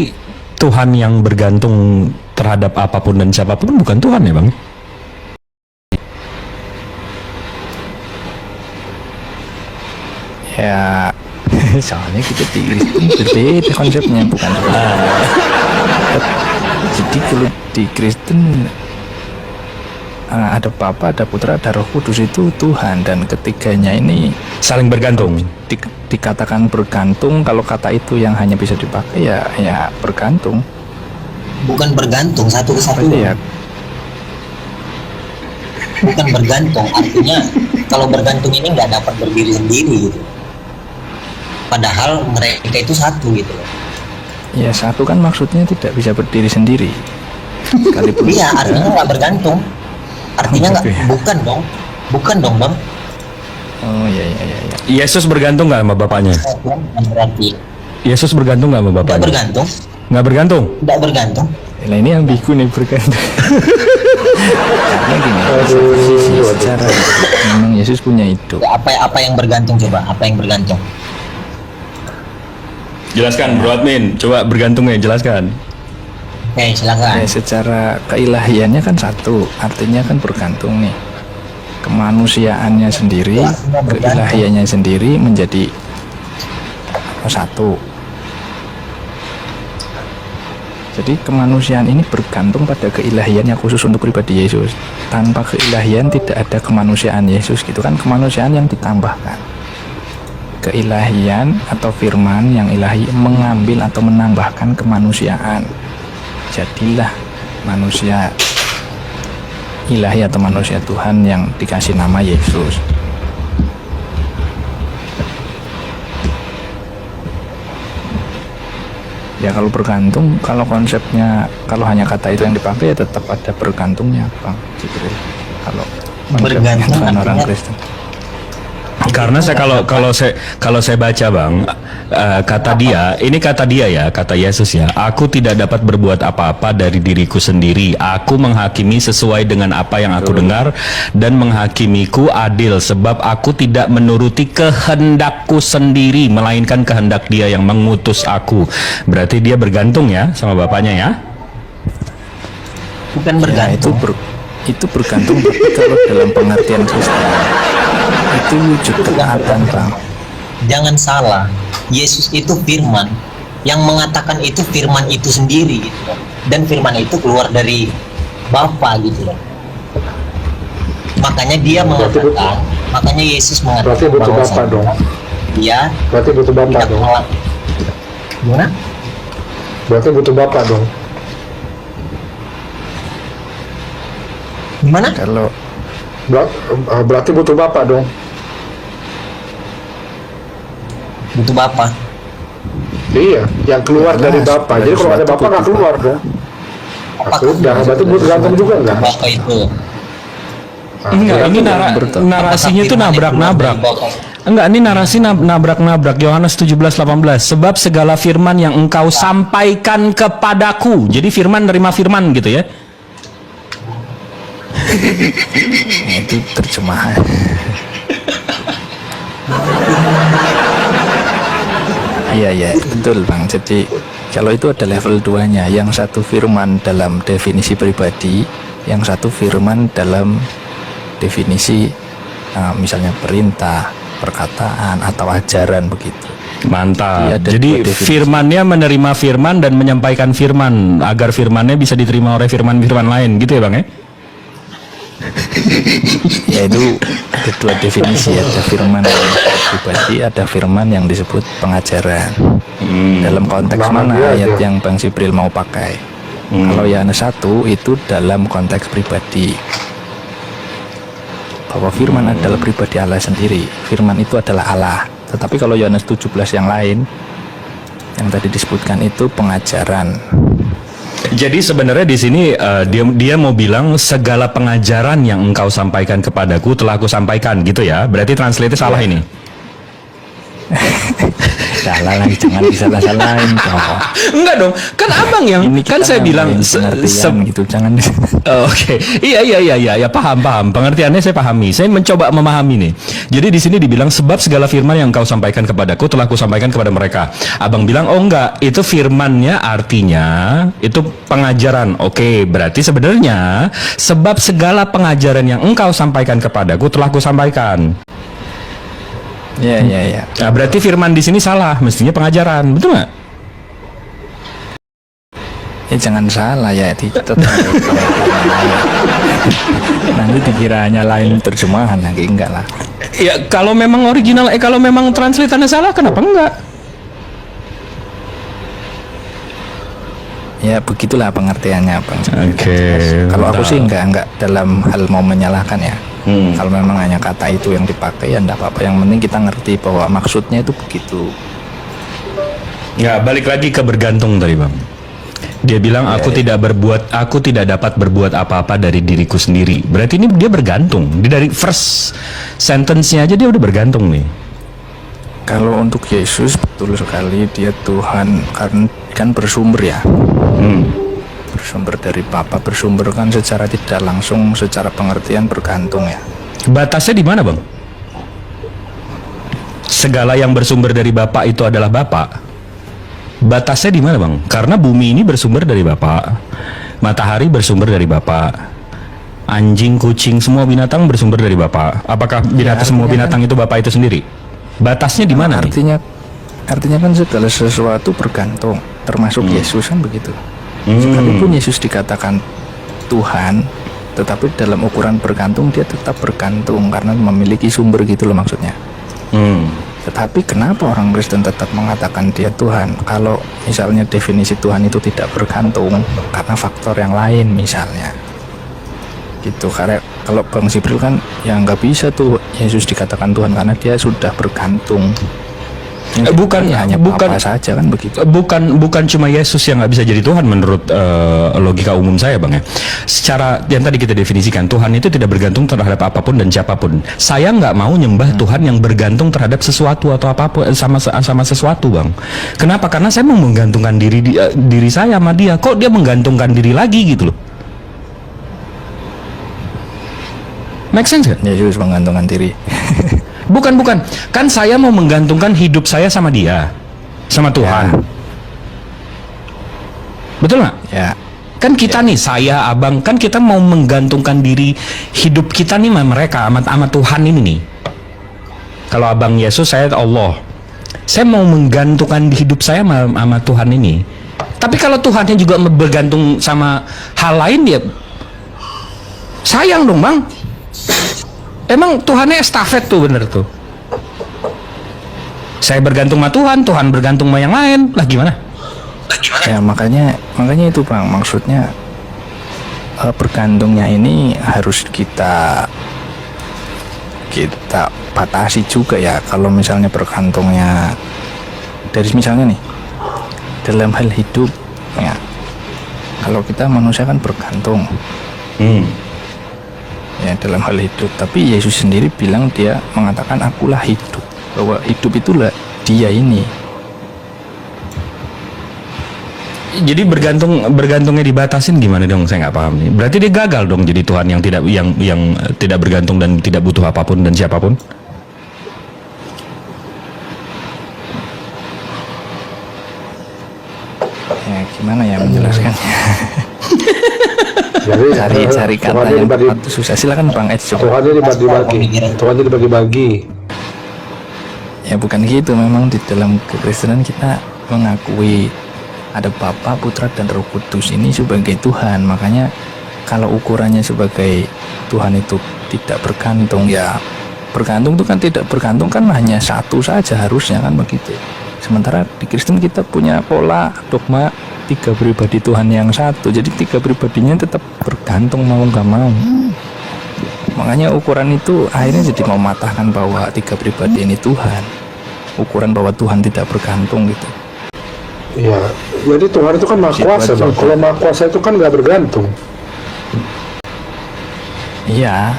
Tuhan yang bergantung terhadap apapun dan siapapun bukan Tuhan ya bang? Ya soalnya kita di Kristen berbeda konsepnya, bukan jadi kalau di Kristen ada Bapa, ada Putra, ada Roh Kudus, itu Tuhan, dan ketiganya ini Saling bergantung. dikatakan bergantung. Kalau kata itu yang hanya bisa dipakai ya bergantung. Bukan bergantung satu ke satu. Berarti ya Bukan bergantung, artinya kalau bergantung ini nggak dapat berdiri sendiri gitu. Padahal mereka itu satu gitu. ya satu kan maksudnya tidak bisa berdiri sendiri. Sekalipun Iya, sudah- artinya nggak bergantung. Artinya nggak, gitu ya. bukan dong bang. Oh iya. Yesus bergantung nggak sama bapaknya? Berarti Yesus bergantung nggak sama nggak bapaknya? bergantung, Nggak bergantung. nggak bergantung. Nah ini ambigu nih bergantung. Karena gini, sisi secara memang Yesus punya hidup. Ya, apa yang bergantung coba? Apa yang bergantung? Jelaskan Bro Admin, coba bergantungnya jelaskan. Oke, silakan. Ya, secara keilahiannya kan satu, artinya kan bergantung nih. Kemanusiaannya sendiri, keilahiannya sendiri menjadi satu. Jadi kemanusiaan ini bergantung pada keilahiannya khusus untuk pribadi Yesus. Tanpa keilahian tidak ada kemanusiaan Yesus, gitu kan, kemanusiaan yang ditambahkan. Keilahian atau firman yang ilahi mengambil atau menambahkan kemanusiaan. Jadilah manusia ilahi atau manusia Tuhan yang dikasih nama Yesus. Ya kalau bergantung, kalau konsepnya, kalau hanya kata itu yang dipakai ya tetap ada bergantungnya Bang Jibril. Kalau konsepnya Bergantung Tuhan orang artinya- Kristen. Karena saya kalau saya baca bang, kata dia ya, kata Yesus ya, aku tidak dapat berbuat apa-apa dari diriku sendiri. Aku menghakimi sesuai dengan apa yang aku dengar, dan menghakimiku adil, sebab aku tidak menuruti kehendakku sendiri, melainkan kehendak Dia yang mengutus aku. Berarti dia bergantung ya sama bapaknya ya? Bukan Ya, bergantung. itu bergantung, tapi kalau dalam pengertian Kristen itu wujud ketaatan Bang. Jangan salah, Yesus itu firman. Yang mengatakan itu firman itu sendiri gitu loh. Dan firman itu keluar dari Bapa gitu loh. Makanya dia mengatakan, makanya Yesus mengatakan Berarti butuh bahwa Bapa dong. dia Berarti butuh Bapak tidak dong. menolak. Gimana? Berarti butuh Bapak dong. Gimana? Kalau Berarti butuh Bapak dong. Butuh Bapa. Iya, yang keluar dari Jelas, Bapak. Jadi kalau ada sesuatu Bapak nggak butuh keluar dong. Apakah Sudah, berarti butuh gantung juga nggak? Bapa itu? Enggak, ini narasinya tuh nabrak-nabrak. Enggak, ini narasi nabrak-nabrak. Yohanes 17:18. Sebab segala firman yang engkau sampaikan kepadaku. Jadi firman nerima firman gitu ya. itu terjemahan. Iya betul Bang. Jadi kalau itu ada level 2-nya, yang satu firman dalam definisi pribadi, yang satu firman dalam definisi misalnya perintah, perkataan atau ajaran begitu. Mantap. Iya, ada Jadi dua definisi. firmannya menerima firman dan menyampaikan firman agar firmannya bisa diterima oleh firman-firman lain gitu ya Bang ya? Ya itu ada dua definisi, ada firman yang pribadi, ada firman yang disebut pengajaran. Dalam konteks Nah, mana iya, ayat iya. yang Bang Sibril mau pakai? Kalau Yohanes 1 itu dalam konteks pribadi, bahwa firman adalah pribadi Allah sendiri, firman itu adalah Allah. Tetapi kalau Yohanes 17 yang lain yang tadi disebutkan itu pengajaran. Jadi sebenarnya di sini dia mau bilang segala pengajaran yang engkau sampaikan kepadaku telah aku sampaikan gitu ya. Berarti translate salah ini. salah lagi, jangan disalah-salahin dong. Enggak dong, kan abang yang Ini kan kita saya bilang ngomongin pengertian gitu, jangan. Oke, iya, paham. Pengertiannya saya pahami. Saya mencoba memahami nih. Jadi di sini dibilang sebab segala firman yang kau sampaikan kepadaku telah kusampaikan kepada mereka. Abang bilang, oh enggak, itu firmannya artinya itu pengajaran. Oke, berarti sebenarnya sebab segala pengajaran yang engkau sampaikan kepadaku telah kusampaikan. Iya. Nah, berarti firman di sini salah, mestinya pengajaran, betul nggak? Ya jangan salah ya, nanti dikiranya lain terjemahan lagi, enggak lah. Ya kalau memang original, kalau memang translatannya salah, kenapa enggak? Ya begitulah pengertiannya Bang. Oke, Kalau aku mantap. sih enggak dalam hal mau menyalahkan ya. Kalau memang hanya kata itu yang dipakai ya enggak apa-apa. Yang penting kita ngerti bahwa maksudnya itu begitu. Ya, balik lagi ke bergantung tadi bang. Dia bilang aku tidak dapat berbuat apa-apa dari diriku sendiri. Berarti ini dia bergantung. Dari first sentence-nya aja dia udah bergantung nih. Kalau untuk Yesus betul sekali dia Tuhan, karena kan bersumber ya. Bersumber dari Bapa, bersumber kan secara tidak langsung, secara pengertian bergantung ya. Batasnya di mana bang? Segala yang bersumber dari Bapa itu adalah Bapa. Batasnya di mana bang? Karena bumi ini bersumber dari Bapa, matahari bersumber dari Bapa, anjing, kucing, semua binatang bersumber dari Bapa. Apakah semua binatang itu Bapa itu sendiri? Batasnya di mana nih? Artinya kan segala sesuatu bergantung, termasuk Yesus kan begitu. Sekalipun Yesus dikatakan Tuhan, tetapi dalam ukuran bergantung dia tetap bergantung karena memiliki sumber gitu loh maksudnya. Tetapi kenapa orang Kristen tetap mengatakan dia Tuhan? Kalau misalnya definisi Tuhan itu tidak bergantung karena faktor yang lain misalnya. Gitu, karena kalau Bang Sibril kan ya nggak bisa tuh Yesus dikatakan Tuhan karena dia sudah bergantung. Hanya Bapa saja kan begitu. Bukan cuma Yesus yang nggak bisa jadi Tuhan menurut logika umum saya bang ya. Secara yang tadi kita definisikan, Tuhan itu tidak bergantung terhadap apapun dan siapapun. Saya nggak mau nyembah Tuhan yang bergantung terhadap sesuatu atau apapun sama sesuatu bang. Kenapa? Karena saya mau menggantungkan diri saya sama dia. Kok dia menggantungkan diri lagi gitu loh? Make sense kan? Yesus menggantungkan diri. Bukan. Kan saya mau menggantungkan hidup saya sama dia, sama Tuhan. Betul nggak? Ya. Kan kita nih, saya, abang, kan kita mau menggantungkan diri hidup kita nih sama mereka, sama Tuhan ini nih. Kalau abang Yesus, saya Allah. Saya mau menggantungkan hidup saya sama Tuhan ini. Tapi kalau Tuhannya juga bergantung sama hal lain, dia sayang dong bang. Emang Tuhannya estafet tuh, bener tuh. Saya bergantung sama Tuhan, Tuhan bergantung sama yang lain, lah gimana? Ya makanya itu bang, maksudnya bergantungnya ini harus kita batasi juga ya. Kalau misalnya bergantungnya dari misalnya nih dalam hal hidup ya, kalau kita manusia kan bergantung. Ya dalam hal hidup, tapi Yesus sendiri bilang, dia mengatakan akulah hidup, bahwa hidup itulah dia ini. Jadi bergantungnya dibatasin gimana dong? Saya nggak paham nih. Berarti dia gagal dong jadi Tuhan yang tidak bergantung dan tidak butuh apapun dan siapapun. Ya gimana ya menjelaskannya? Jadi cari kata Tuhannya yang dibagi, tepat. Susah, silakan Bang Ed coba. Tuhannya dibagi-bagi. Ya bukan gitu, memang di dalam kekristenan kita mengakui ada Bapa, Putra dan Roh Kudus ini sebagai Tuhan. Makanya kalau ukurannya sebagai Tuhan itu tidak bergantung, ya bergantung itu kan tidak bergantung kan hanya satu saja harusnya kan begitu. Sementara di Kristen kita punya pola dogma 3 pribadi Tuhan yang satu, jadi 3 pribadinya tetap bergantung mau nggak mau. Makanya ukuran itu akhirnya jadi mematahkan bahwa 3 pribadi ini Tuhan, ukuran bahwa Tuhan tidak bergantung gitu. Iya, jadi Tuhan itu kan maha kuasa bang. Kalau maha kuasa itu kan nggak bergantung. Iya.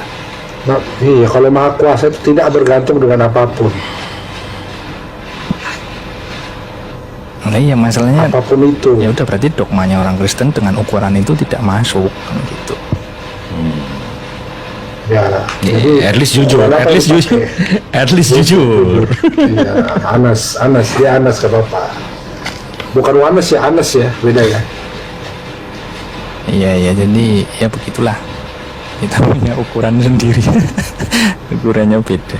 Nah, iya, kalau maha kuasa itu tidak bergantung dengan apapun. Nah, iya masalahnya apapun itu. ya udah berarti dogmanya orang Kristen dengan ukuran itu tidak masuk kan gitu. Ya, At least jujur, kenapa at least jujur, dipakai? at least jujur. Iya, Anas, dia Anas ke Bapak. Bukan Wanes ya, Anas ya, beda ya. Iya jadi ya begitulah. Kita punya ukuran sendiri. Ukurannya beda.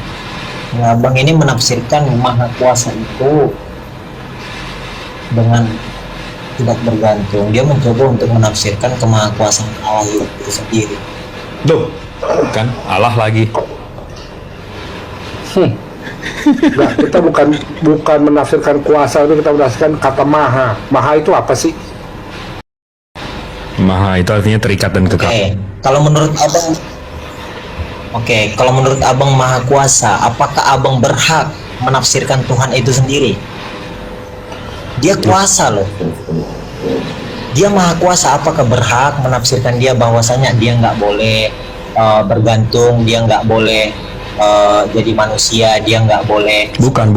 Nah, Bang ini menafsirkan maha kuasa itu dengan tidak bergantung. Dia mencoba untuk menafsirkan kemahakuasaan Allah itu sendiri. Tuh, kan Allah lagi. Nah, kita bukan menafsirkan kuasa, itu kita menafsirkan kata maha. Maha itu apa sih? Maha itu artinya terikat dan kekal. Kalau menurut Abang maha kuasa, apakah Abang berhak menafsirkan Tuhan itu sendiri? Dia kuasa loh. Dia maha kuasa, apakah berhak menafsirkan dia bahwasanya dia nggak boleh bergantung, dia nggak boleh jadi manusia, dia nggak boleh Bukan.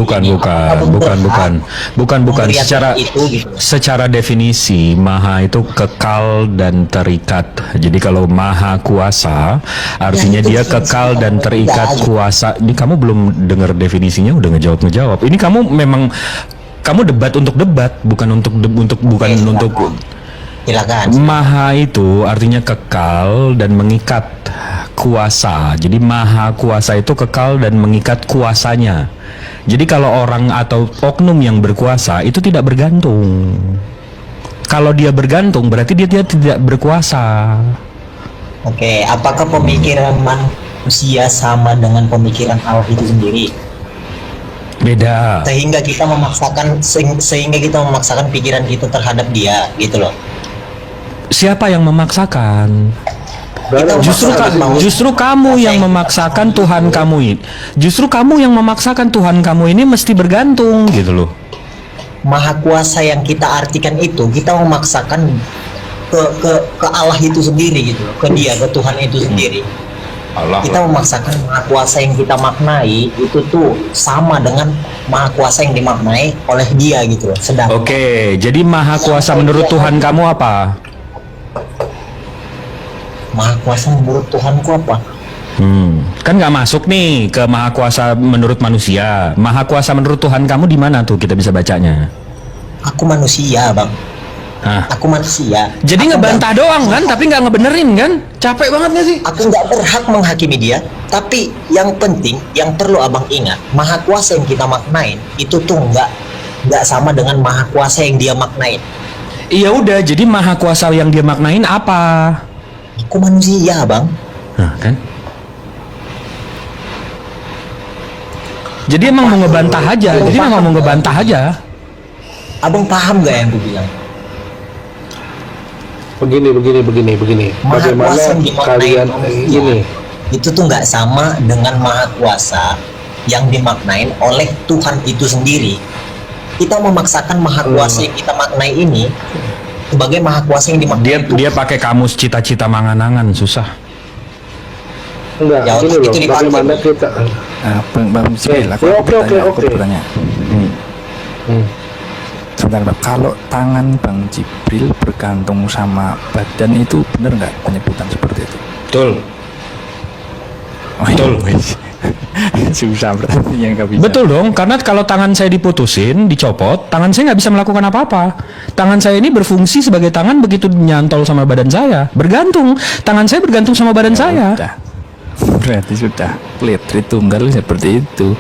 Melihat itu, gitu. Secara definisi, maha itu kekal dan terikat. Jadi kalau maha kuasa, artinya Ya, itu dia definisi kekal dan Bang. terikat Ya, kuasa. Ini kamu belum dengar definisinya, udah ngejawab. Ini kamu debat untuk debat, bukan untuk Silakan. Maha itu artinya kekal dan mengikat kuasa. Jadi maha kuasa itu kekal dan mengikat kuasanya. Jadi kalau orang atau oknum yang berkuasa itu tidak bergantung. Kalau dia bergantung berarti dia tidak berkuasa. Oke, apakah pemikiran manusia sama dengan pemikiran Allah itu sendiri? Beda. Sehingga kita memaksakan pikiran kita terhadap dia, gitu loh. Siapa yang memaksakan? Kita Justru kamu yang memaksakan Tuhan kamu ini. Justru kamu yang memaksakan Tuhan kamu ini mesti bergantung gitu loh. Maha kuasa yang kita artikan itu, kita memaksakan ke Allah itu sendiri gitu loh, ke dia, ke Tuhan itu sendiri. Kita memaksakan maha kuasa yang kita maknai itu tuh sama dengan maha kuasa yang dimaknai oleh dia gitu loh. Sedangkan Oke, jadi maha kuasa menurut Tuhan kamu apa? maha kuasa menurut Tuhanku apa? Kan nggak masuk nih ke maha kuasa menurut manusia. Maha kuasa menurut Tuhan kamu di mana tuh kita bisa bacanya? Aku manusia, Bang. Hah. Aku manusia. Jadi Aku ngebantah doang kan, tapi nggak ngebenerin kan? Capek banget nggak sih? Aku nggak berhak menghakimi dia, tapi yang penting, yang perlu Abang ingat, maha kuasa yang kita maknain itu tuh nggak sama dengan maha kuasa yang dia maknain. Iya udah, jadi maha kuasa yang dia maknain apa? Aku manusia, Bang. Nah, kan? Jadi emang mau ngebantah aja. Jadi emang mau ngebantah aja. Abang paham nggak yang gue bilang? Begini. Maha Bagaimana kuasa yang dimaknain kalian manusia ini? itu tuh nggak sama dengan maha kuasa yang dimaknain oleh Tuhan itu sendiri. Kita memaksakan maha kuasa yang kita maknai ini sebagai maha kuasa yang dimaknai Dia pakai kamus cita-cita mangan-angan, susah. Enggak, Ya, ini itu loh, dipakai, bagaimana Bang. kita Bang Jibril, aku Oke. bertanya. Sebentar, Bang. Kalau tangan Bang Jibril bergantung sama badan itu benar nggak penyebutan seperti itu? Betul. Oh, Betul. Susah berarti yang nggak bisa. Betul dong, karena kalau tangan saya diputusin, dicopot, tangan saya nggak bisa melakukan apa-apa. Tangan saya ini berfungsi sebagai tangan begitu nyantol sama badan saya, bergantung. Tangan saya bergantung sama badan saya. Sudah. Berarti sudah clear Tritunggal seperti itu.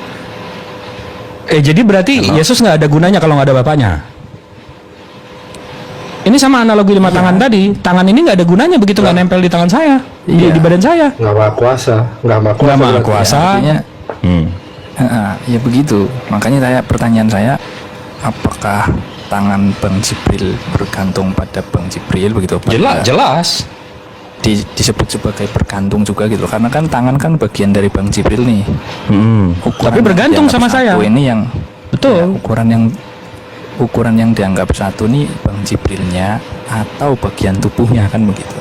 Jadi berarti Yesus nggak ada gunanya kalau nggak ada bapaknya. Ini sama analogi 5 tangan tadi. Tangan ini nggak ada gunanya begitu nggak nempel di tangan saya, di badan saya. nggak maha kuasa. Nggak maha berarti. kuasa. Artinya, ya begitu. Makanya pertanyaan saya, apakah tangan Bang Jibril bergantung pada Bang Jibril begitu? Jelas. Disebut sebagai bergantung juga gitu, karena kan tangan kan bagian dari Bang Jibril nih. Ukuran Tapi bergantung yang sama dianggap saya. satu ini yang Betul. ya, ukuran yang dianggap satu nih Bang Jibrilnya atau bagian tubuhnya kan begitu.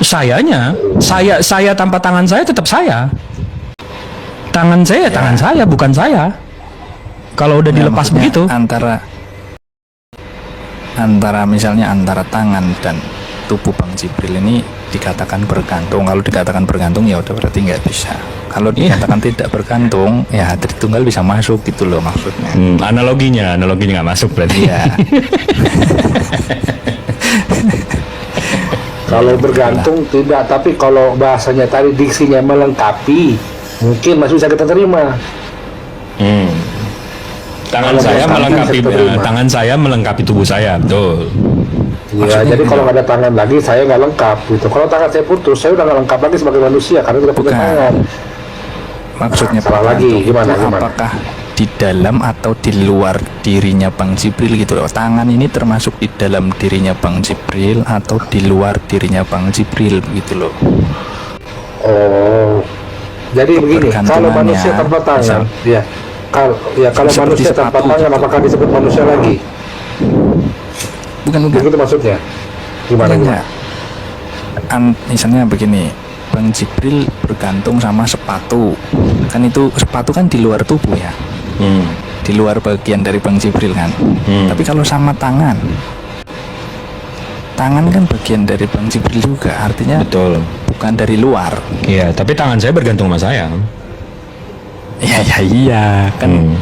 Sayanya, saya tanpa tangan saya tetap saya. Tangan saya, tangan saya, bukan saya. Kalau udah Ya, dilepas maksudnya begitu. misalnya antara tangan dan tubuh Bang Jibril ini dikatakan bergantung. Kalau dikatakan bergantung ya udah berarti nggak bisa. Kalau dikatakan tidak bergantung, ya Tritunggal bisa masuk gitu loh maksudnya. Analoginya nggak masuk berarti. Iya. Kalau bergantung tidak, tapi kalau bahasanya tadi diksinya melengkapi, mungkin masih bisa kita terima. Tangan Kalau saya bergantung melengkapi bisa kita terima. tangan saya melengkapi tubuh saya, betul. Iya, jadi kalau nggak ada tangan lagi saya nggak lengkap gitu. Kalau tangan saya putus, saya udah nggak lengkap lagi sebagai manusia karena tidak punya Bukan. tangan. Maksudnya Salah lagi, bergantung gimana, itu gimana? apakah di dalam atau di luar dirinya Bang Jibril gitu loh. Tangan ini termasuk di dalam dirinya Bang Jibril atau di luar dirinya Bang Jibril gitu loh. Oh, jadi begini, kalau Kebergantungannya, manusia tanpa tangan, misal- kalau seperti manusia tanpa sepatu. tangan, apakah disebut manusia lagi? Bukan. Begitu maksudnya? Gimana? Enggak. Misalnya begini, Bang Jibril bergantung sama sepatu. Kan itu sepatu kan di luar tubuh ya. Di luar bagian dari Bang Jibril kan. Tapi kalau sama tangan kan bagian dari Bang Jibril juga. Artinya Betul. bukan dari luar. Iya, tapi tangan saya bergantung sama saya. Iya kan.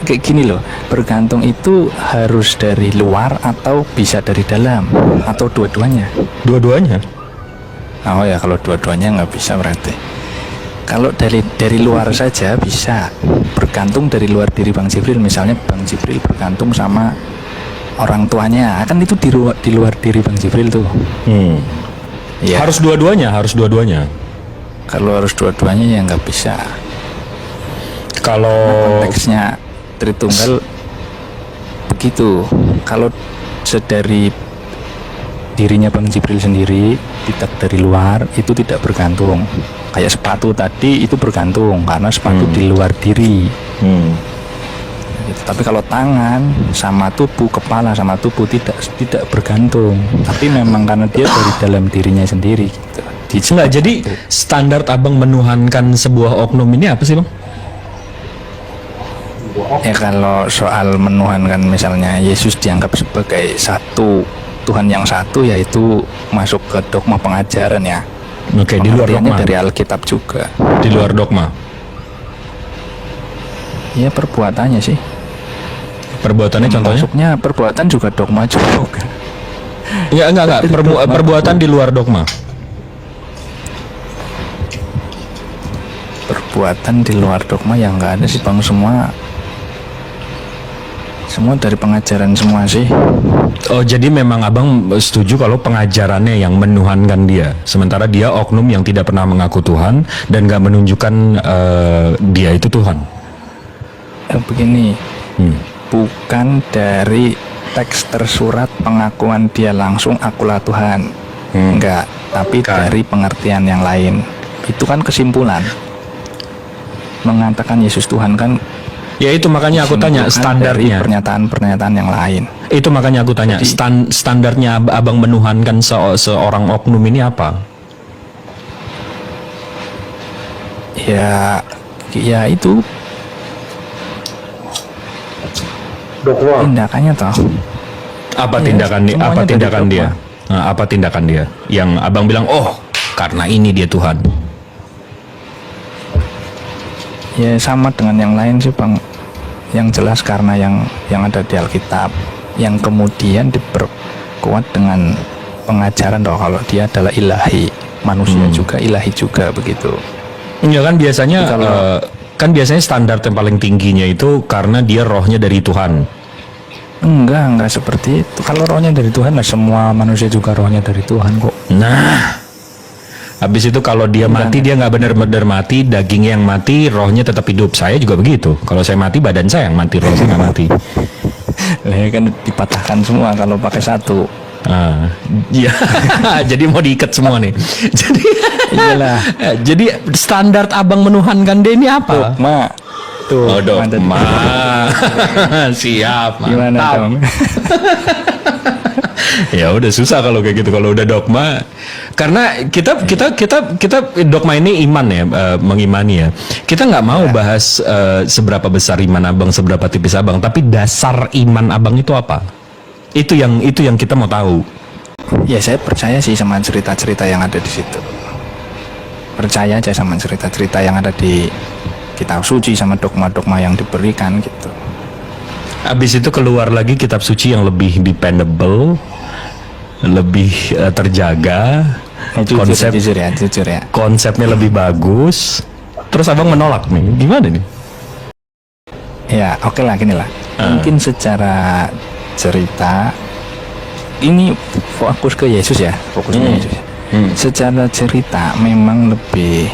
Kayak gini loh, bergantung itu harus dari luar atau bisa dari dalam atau dua-duanya. Dua-duanya. Oh ya, kalau dua-duanya nggak bisa berarti. Kalau dari luar saja bisa bergantung dari luar diri Bang Jibril. Misalnya Bang Jibril bergantung sama orang tuanya, kan itu di luar diri Bang Jibril tuh. Ya. Harus dua-duanya. Kalau harus dua-duanya ya nggak bisa. Kalau Konteksnya Tritunggal begitu. Kalau sedari dirinya Bang Jibril sendiri, tidak dari luar, itu tidak bergantung. Kayak sepatu tadi itu bergantung karena sepatu di luar diri. Gitu. Tapi kalau tangan sama tubuh, kepala sama tubuh tidak bergantung. Tapi memang karena dia dari dalam dirinya sendiri. Gitu. Enggak, jadi standar abang menuhankan sebuah oknum ini apa sih, Bang? Ya kalau soal menuhankan misalnya Yesus dianggap sebagai satu Tuhan yang satu, yaitu masuk ke dogma pengajaran ya. Oke, di luar Pengertiannya dogma. dari Alkitab juga. Di luar dogma. Ya perbuatannya sih. Perbuatannya contohnya? Maksudnya perbuatan juga dogma juga. Enggak. Perbuatan di luar dogma. Perbuatan di luar dogma yang nggak ada sih Bang, semua dari pengajaran semua sih. Oh, jadi memang abang setuju kalau pengajarannya yang menuhankan dia, sementara dia oknum yang tidak pernah mengaku Tuhan dan nggak menunjukkan dia itu Tuhan. Begini, bukan dari teks tersurat pengakuan dia langsung akulah Tuhan, enggak, tapi dari pengertian yang lain. Itu kan kesimpulan. Mengatakan Yesus Tuhan kan. Ya itu makanya aku tanya standarnya. Dari pernyataan-pernyataan yang lain. Itu makanya aku tanya standarnya abang menuhankan seorang oknum ini apa? Ya itu Dogma. tindakannya toh. Apa Iya, tindakan dia? semuanya Apa dari tindakan dogma. dia? Nah, apa tindakan dia? Yang abang bilang, oh karena ini dia Tuhan. Ya sama dengan yang lain sih Bang. Yang jelas karena yang ada di Alkitab, yang kemudian diperkuat dengan pengajaran toh kalau dia adalah ilahi, manusia juga ilahi juga begitu. Ya kan biasanya Kalau- biasanya standar yang paling tingginya itu karena dia rohnya dari Tuhan. Enggak seperti itu. Kalau rohnya dari Tuhan, lah semua manusia juga rohnya dari Tuhan kok. Nah, habis itu kalau dia mati, dia nggak benar-benar mati, dagingnya yang mati, rohnya tetap hidup. Saya juga begitu. Kalau saya mati, badan saya yang mati, roh saya nggak mati. Lah kan dipatahkan semua kalau pakai satu. Ah, iya. Jadi mau diikat semua nih. Jadi, Iyalah. jadi standar abang menuhankan dia ini apa? Dogma. Tuh, Oh, mantap. dogma. Siap, Gimana mantap. dong? Ya udah susah kalau kayak gitu, kalau udah dogma. Karena kita dogma ini iman ya, mengimani ya. Kita nggak mau bahas seberapa besar iman abang, seberapa tipis abang, tapi dasar iman abang itu apa? Itu yang kita mau tahu. Ya saya percaya sih sama cerita-cerita yang ada di situ. Percaya aja sama cerita-cerita yang ada di kitab suci sama dogma-dogma yang diberikan gitu. Habis itu keluar lagi kitab suci yang lebih dependable, lebih terjaga, Jujur ya. konsepnya lebih bagus. Terus abang menolak nih, gimana nih? Ya oke lah, gini lah. Mungkin secara cerita ini fokus ke Yesus ya, Yesus. Secara cerita memang lebih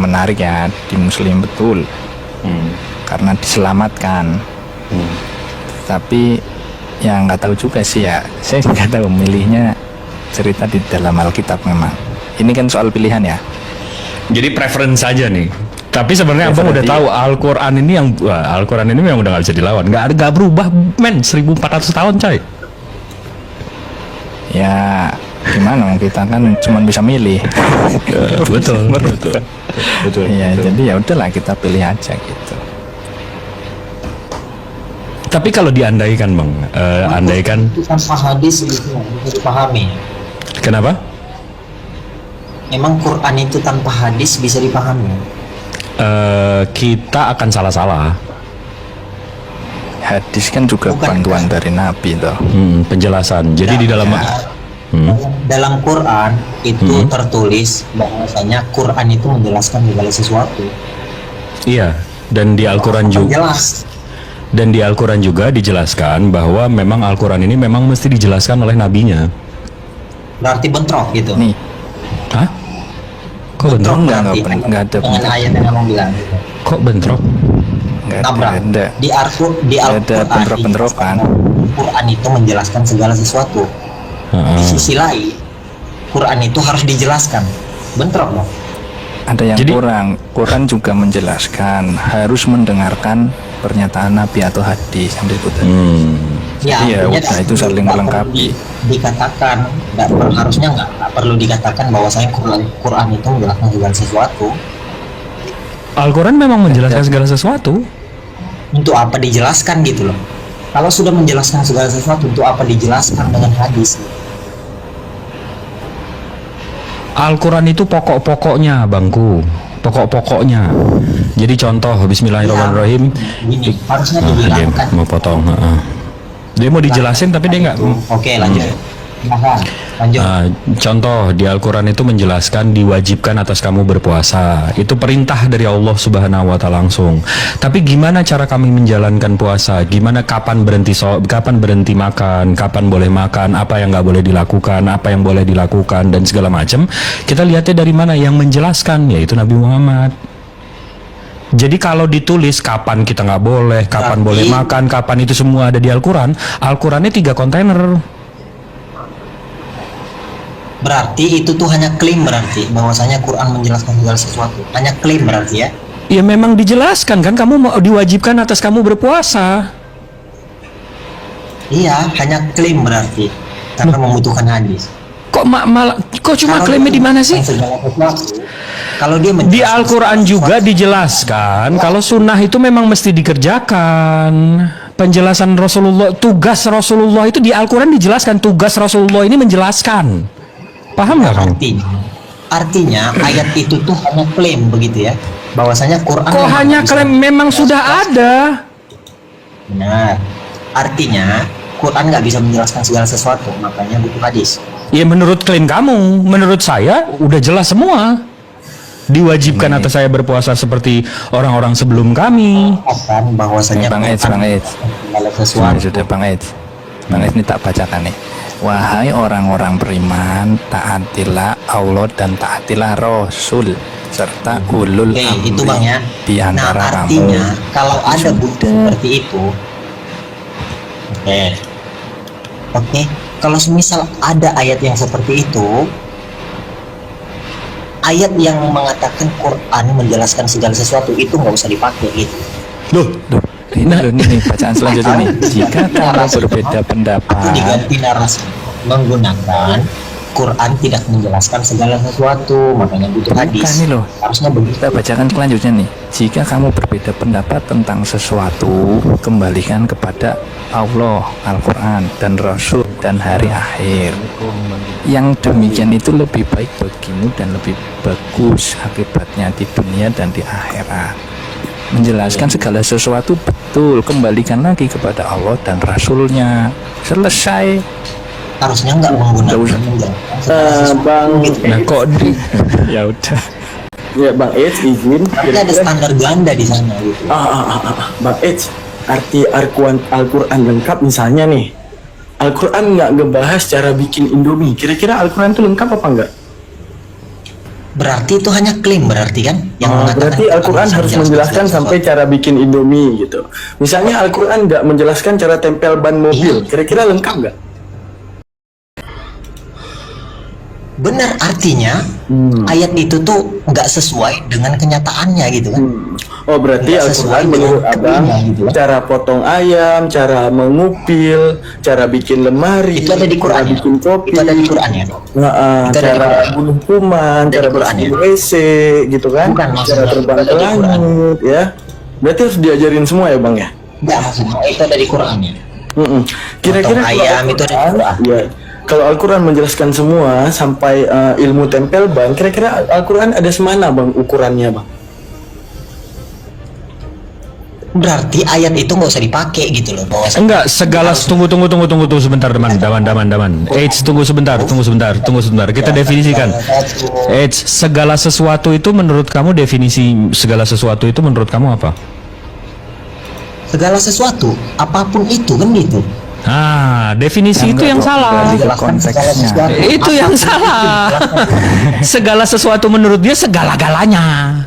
menarik ya di Muslim betul, karena diselamatkan. Tapi yang nggak tahu juga sih ya, saya nggak tahu milihnya cerita di dalam Alkitab memang. Ini kan soal pilihan ya. Jadi preference saja nih. Tapi sebenarnya abang udah tahu Al-Quran ini Al-Quran ini memang udah nggak bisa dilawan. Nggak berubah men, 1400 tahun coy. Ya gimana, kita kan cuma bisa milih. Betul. Ya jadi ya udahlah, kita pilih aja gitu. Tapi kalau diandaikan bang, andaikan Itu tanpa hadis gitu bisa dipahami. kenapa? Memang Quran itu tanpa hadis bisa dipahami. Kita akan salah-salah. Hadis kan juga Bukan. bantuan dari Nabi toh. Penjelasan. Jadi di dalam Dalam Quran itu tertulis bahwasanya Quran itu menjelaskan segala sesuatu. iya, dan di Al-Quran juga. Jelas. Dan di Al-Quran juga dijelaskan bahwa memang Al-Quran ini memang mesti dijelaskan oleh nabinya. Berarti bentrok gitu. Nih, Hah? Kok bentrok? Enggak berarti enggak ada dengan bentrok. ayat yang abang bilang gitu. Kok bentrok? Enggak Nabrak. ada. Di Al-Quran Ada bentrok-bentrokan. Quran itu menjelaskan segala sesuatu. Di sisi lain Quran itu harus dijelaskan. Bentrok loh. Ada yang Jadi- kurang. Quran juga menjelaskan harus mendengarkan pernyataan Nabi atau hadis yang disebut tadi. Ya, Jadi ya artinya udah, itu saling nggak melengkapi. perlu dikatakan, harusnya nggak perlu dikatakan bahwasanya Quran itu menjelaskan segala sesuatu. Al-Quran memang menjelaskan segala sesuatu. Untuk apa dijelaskan gitu loh? Kalau sudah menjelaskan segala sesuatu, untuk apa dijelaskan dengan hadis? Al-Quran itu pokok-pokoknya bangku, pokok-pokoknya. Jadi contoh Bismillahirrahmanirrahim. Gini, harusnya Dia dibilangkan. mau potong. Dia mau dijelasin tapi dia nggak. Oke, lanjut. Silahkan, lanjut. Contoh di Al-Quran itu menjelaskan diwajibkan atas kamu berpuasa. Itu perintah dari Allah Subhanahu wa Ta'ala langsung. Tapi gimana cara kami menjalankan puasa? Gimana kapan berhenti makan, kapan boleh makan, apa yang nggak boleh dilakukan, apa yang boleh dilakukan dan segala macam. Kita lihatnya dari mana? Yang menjelaskan yaitu Nabi Muhammad. Jadi kalau ditulis kapan kita nggak boleh, kapan Berarti- boleh makan, kapan itu semua ada di Al-Quran. Al-Qurannya 3 kontainer. Berarti itu tuh hanya klaim, berarti bahwasanya Quran menjelaskan segala sesuatu. Hanya klaim berarti ya. Ya memang dijelaskan kan, kamu mau diwajibkan atas kamu berpuasa. Iya, hanya klaim berarti karena membutuhkan hadis. Kok cuma Kalau klaimnya dia di mana sih? menjelaskan segala sesuatu, kalau dia Di menjelaskan Al-Quran segala juga sesuatu, dijelaskan kalau sunnah itu memang mesti dikerjakan. Penjelasan Rasulullah, tugas Rasulullah itu di Al-Quran dijelaskan. Tugas Rasulullah ini menjelaskan. Paham nggak kamu? artinya ayat itu tuh hanya klaim begitu ya, bahwasanya Quran Kok memang hanya bisa klaim, memang sudah ada. benar. Artinya Quran nggak bisa menjelaskan segala sesuatu, makanya butuh hadis. Ya menurut klaim kamu, menurut saya udah jelas semua. Diwajibkan atas saya berpuasa seperti orang-orang sebelum kami. Katakan bahwasanya Bang Eds, Quran Bang Eds. segala sesuatu. Sudah Bang Eds. Bang Eds ini tak bacakan nih. Wahai orang-orang beriman, taatilah Allah dan taatilah Rasul serta ulul Oke, amri itu Bang ya. di Nah, antara artinya kamu. kalau ada bukti seperti itu, oke, kalau semisal ada ayat yang seperti itu, ayat yang mengatakan Quran menjelaskan segala sesuatu itu nggak usah dipakai gitu. Loh, ini bacaan selanjutnya nih. Jika kamu berbeda Aku pendapat, diganti narasi menggunakan Quran tidak menjelaskan segala sesuatu, makanya butuh hadis. Bukan nih loh. Harusnya begitu. Kita bacakan selanjutnya nih. Jika kamu berbeda pendapat tentang sesuatu, kembalikan kepada Allah, Al-Quran, dan Rasul, dan hari akhir. Yang demikian itu lebih baik bagimu dan lebih bagus akibatnya di dunia dan di akhirat. Menjelaskan segala sesuatu betul, kembalikan lagi kepada Allah dan Rasulnya. Selesai. Harusnya nggak menggunakan usah. menjelaskan segala sesuatu. Bang, Nah kok di ya udah. ya Bang Eds izin. Tapi ada standar ganda di sana gitu. Bang Eds, arti Al-Quran lengkap misalnya nih. Al-Quran nggak ngebahas cara bikin Indomie. Kira-kira Al-Quran itu lengkap apa enggak? Berarti itu hanya klaim berarti kan? Yang mengatakan Berarti Al-Quran bisa harus menjelaskan segala sampai sesuatu. cara bikin Indomie gitu. Misalnya Al-Quran nggak menjelaskan cara tempel ban mobil. Kira-kira lengkap nggak? Benar, artinya ayat itu tuh nggak sesuai dengan kenyataannya gitu kan? Oh berarti Nggak Al-Quran sesuai menurut dengan abang keduanya gitu lah. cara potong ayam, cara mengupil, cara bikin lemari, Itu ada di Quran cara ya? bikin kopi, Itu ada di Quran ya? Nah, Itu ada di cara Quran. bunuh kuman, Ada cara di Quran bersihin ya? WC gitu kan, Bukan, cara maksudnya terbang itu ke ada di Quran. langit ya. Berarti harus diajarin semua ya bang ya. Nggak, maksudnya itu ada di Quran ya? Kira-kira Potong kalau ayam itu ada di Al-Quran, Quran. ya, kalau Al-Quran menjelaskan semua sampai ilmu tempel ban, kira-kira Al-Quran ada semana bang ukurannya bang? Berarti ayat itu nggak usah dipakai gitu loh, bahwa Enggak, segala tunggu sebentar teman. Eits, tunggu sebentar. Kita definisikan. Eits, segala sesuatu itu menurut kamu definisi segala sesuatu itu menurut kamu apa? segala sesuatu, apapun itu kan gitu. Ah, definisi itu yang salah. Dijelaskan segala konteksnya. sesuatu. Itu yang salah. Segala sesuatu menurut dia segala-galanya.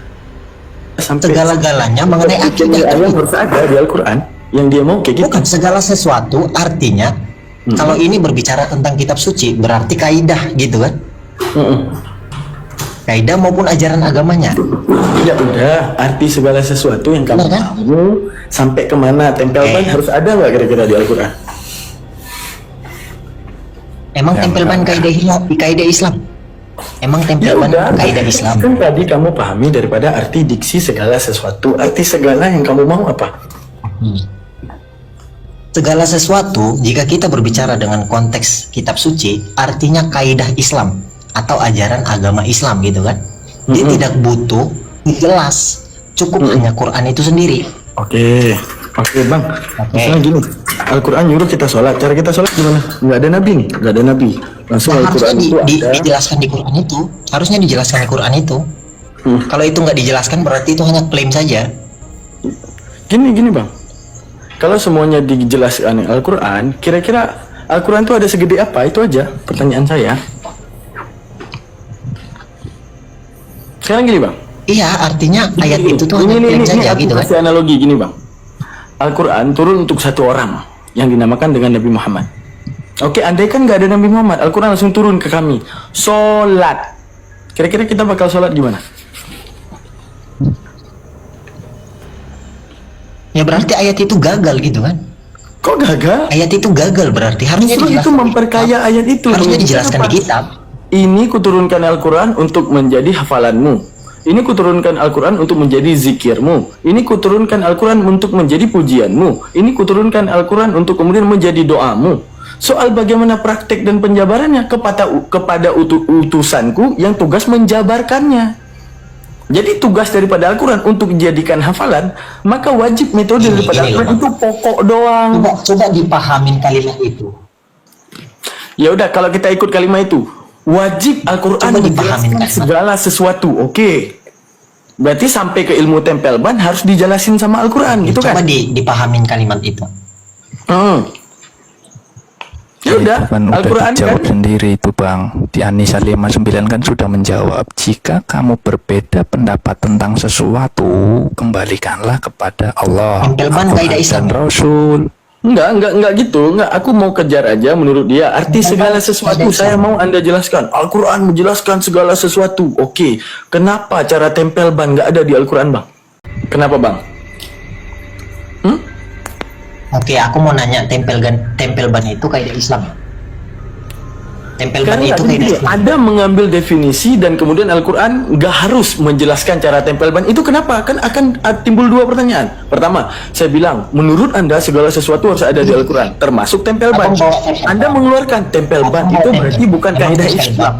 Sampai Segala-galanya mengenai akidah ayam kan? harus ada di Al-Quran yang dia mau kayak gitu. Bukan segala sesuatu, artinya kalau ini berbicara tentang kitab suci berarti kaidah gitu kan? Kaidah maupun ajaran agamanya. Ya udah, arti segala sesuatu yang kamu Benar, kan? tahu sampai kemana tempel ban harus ada nggak kira-kira di Al-Quran? Emang tempel ban kaidah Islam? Emang tempel ban kaidah Islam? Kan tadi kamu pahami daripada arti diksi segala sesuatu. Arti segala yang kamu mau apa? Segala sesuatu jika kita berbicara dengan konteks kitab suci artinya kaidah Islam atau ajaran agama Islam gitu kan? Dia tidak butuh jelas, cukup hanya Quran itu sendiri. Oke bang. Misalnya gini, Al-Quran nyuruh kita sholat. Cara kita sholat gimana? Nggak ada nabi nih, nggak ada nabi. Langsung Nah, Al-Quran harusnya itu ada. dijelaskan di Quran itu. Harusnya dijelaskan di Quran itu. Kalau itu nggak dijelaskan berarti itu hanya klaim saja. Gini bang. Kalau semuanya dijelaskan di Al-Quran, kira-kira Al-Quran itu ada segede apa? Itu aja pertanyaan saya. Sekarang gini bang. Iya, artinya ayat itu tuh hanya ini klaim saja aku gitu kan. kasih analogi gini bang. Al-Quran turun untuk satu orang yang dinamakan dengan Nabi Muhammad. Oke, andai kan nggak ada Nabi Muhammad, Al-Quran langsung turun ke kami. Sholat. Kira-kira kita bakal sholat gimana? Ya berarti ayat itu gagal gitu kan. Kok gagal? Ayat itu gagal berarti harusnya Justru itu dijelaskan di memperkaya kitab. ayat itu. Harusnya Loh, dijelaskan kenapa? di kitab. Ini kuturunkan Al-Quran untuk menjadi hafalanmu. Ini kuturunkan Al-Quran untuk menjadi zikirmu. Ini kuturunkan Al-Quran untuk menjadi pujianmu. Ini kuturunkan Al-Quran untuk kemudian menjadi doamu. Soal bagaimana praktek dan penjabarannya kepada utusanku yang tugas menjabarkannya. Jadi tugas daripada Al-Quran untuk dijadikan hafalan, maka wajib metode daripada gini loh, Al-Quran Bang. itu pokok doang. Coba dipahamin kalimat itu. Ya udah, kalau kita ikut kalimat itu, wajib Al-Quran Coba dipahamin menjelaskan kalimat. segala sesuatu. Oke. Berarti sampai ke ilmu tempel ban harus dijelasin sama Al-Quran gitu Coba kan? dipahamin kalimat itu. Ya udah, Itu kan udah Al-Quran dijawab kan. sendiri itu bang. Di An-Nisa 59 kan sudah menjawab, jika kamu berbeda pendapat tentang sesuatu, kembalikanlah kepada Allah, Tempel ban Al-Quran, kaidah Islam. dan Rasul. Enggak gitu. Enggak, aku mau kejar aja menurut dia. Arti segala sesuatu saya mau Anda jelaskan. Al-Quran menjelaskan segala sesuatu. Oke. Kenapa cara tempel ban nggak ada di Al-Quran, Bang? Kenapa, Bang? Oke, aku mau nanya tempel ban itu kaidah Islam. Tempel ban Karena itu gini, kaidah Islam. Anda mengambil definisi dan kemudian Al-Quran nggak harus menjelaskan cara tempel ban. Itu kenapa? Kan akan timbul dua pertanyaan. Pertama, saya bilang, menurut Anda segala sesuatu harus ada di Al-Quran, termasuk tempel ban. Anda mengeluarkan tempel ban itu berarti bukan kaidah Islam.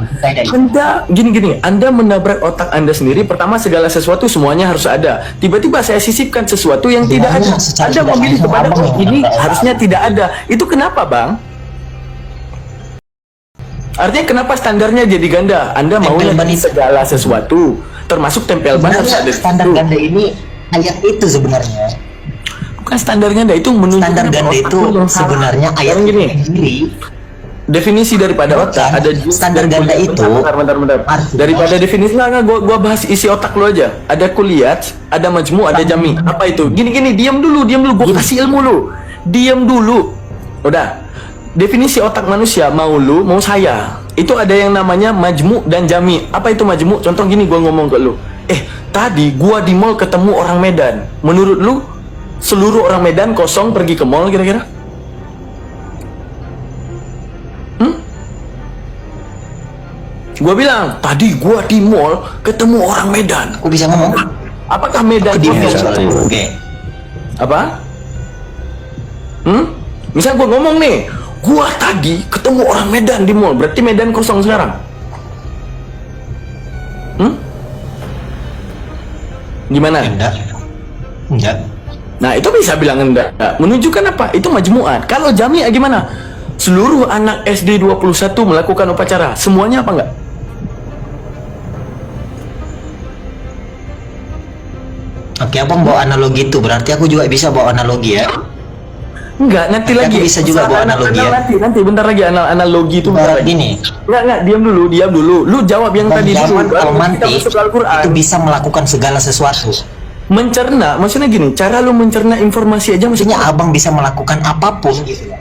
Anda gini, Anda menabrak otak Anda sendiri. Pertama, segala sesuatu semuanya harus ada. Tiba-tiba saya sisipkan sesuatu yang tidak ada. Anda memilih kepada ini harusnya tidak ada. Itu kenapa, Bang? Artinya kenapa standarnya jadi ganda? Anda maunya Tempel ban dari itu. segala sesuatu, termasuk tempel ban harus ada Sebenarnya di standar situ. ganda ini ayat itu sebenarnya. Bukan standar ganda, itu menunjukkan Standar ganda otak itu lu yang salah. sebenarnya ayat Sekarang gini, sendiri. definisi daripada otak ada Standar ganda itu bentar. artinya- Daripada definisi nggak, gua bahas isi otak lu aja. Ada kuliat, ada majmu, ada jami. Apa itu? Gini, diam dulu. Gua kasih ilmu lu. Diam dulu. Udah. Definisi otak manusia, mau lu, mau saya. Itu ada yang namanya majmu dan jami. Apa itu majmu? Contoh gini, gua ngomong ke lu. Tadi gua di mall ketemu orang Medan. Menurut lu, seluruh orang Medan kosong pergi ke mall kira-kira? Gua bilang, tadi gua di mall ketemu orang Medan. Aku bisa ngomong. Apakah Medan Aku di kosong? Oke. Apa? Misal gua ngomong nih, gua tadi ketemu orang Medan di mall, berarti Medan kosong sekarang. Gimana? Enggak. Nah, itu bisa bilang enggak. Menunjukkan apa? Itu majmu'at. Kalau jami'ah gimana? Seluruh anak SD 21 melakukan upacara. Semuanya apa enggak? Oke, abang bawa analogi itu, berarti aku juga bisa bawa analogi ya. Enggak, nanti Tapi lagi. aku bisa juga bawa analogi ya. Nanti bentar lagi analogi itu bentar Ibarat lagi. gini, Enggak, diam dulu. Lu jawab yang tadi dulu. Bang Baru Almanti kita masuk ke Al-Quran. itu bisa melakukan segala sesuatu. Mencerna, maksudnya gini, cara lu mencerna informasi aja Maksudnya maksudnya abang bisa melakukan apapun gitu.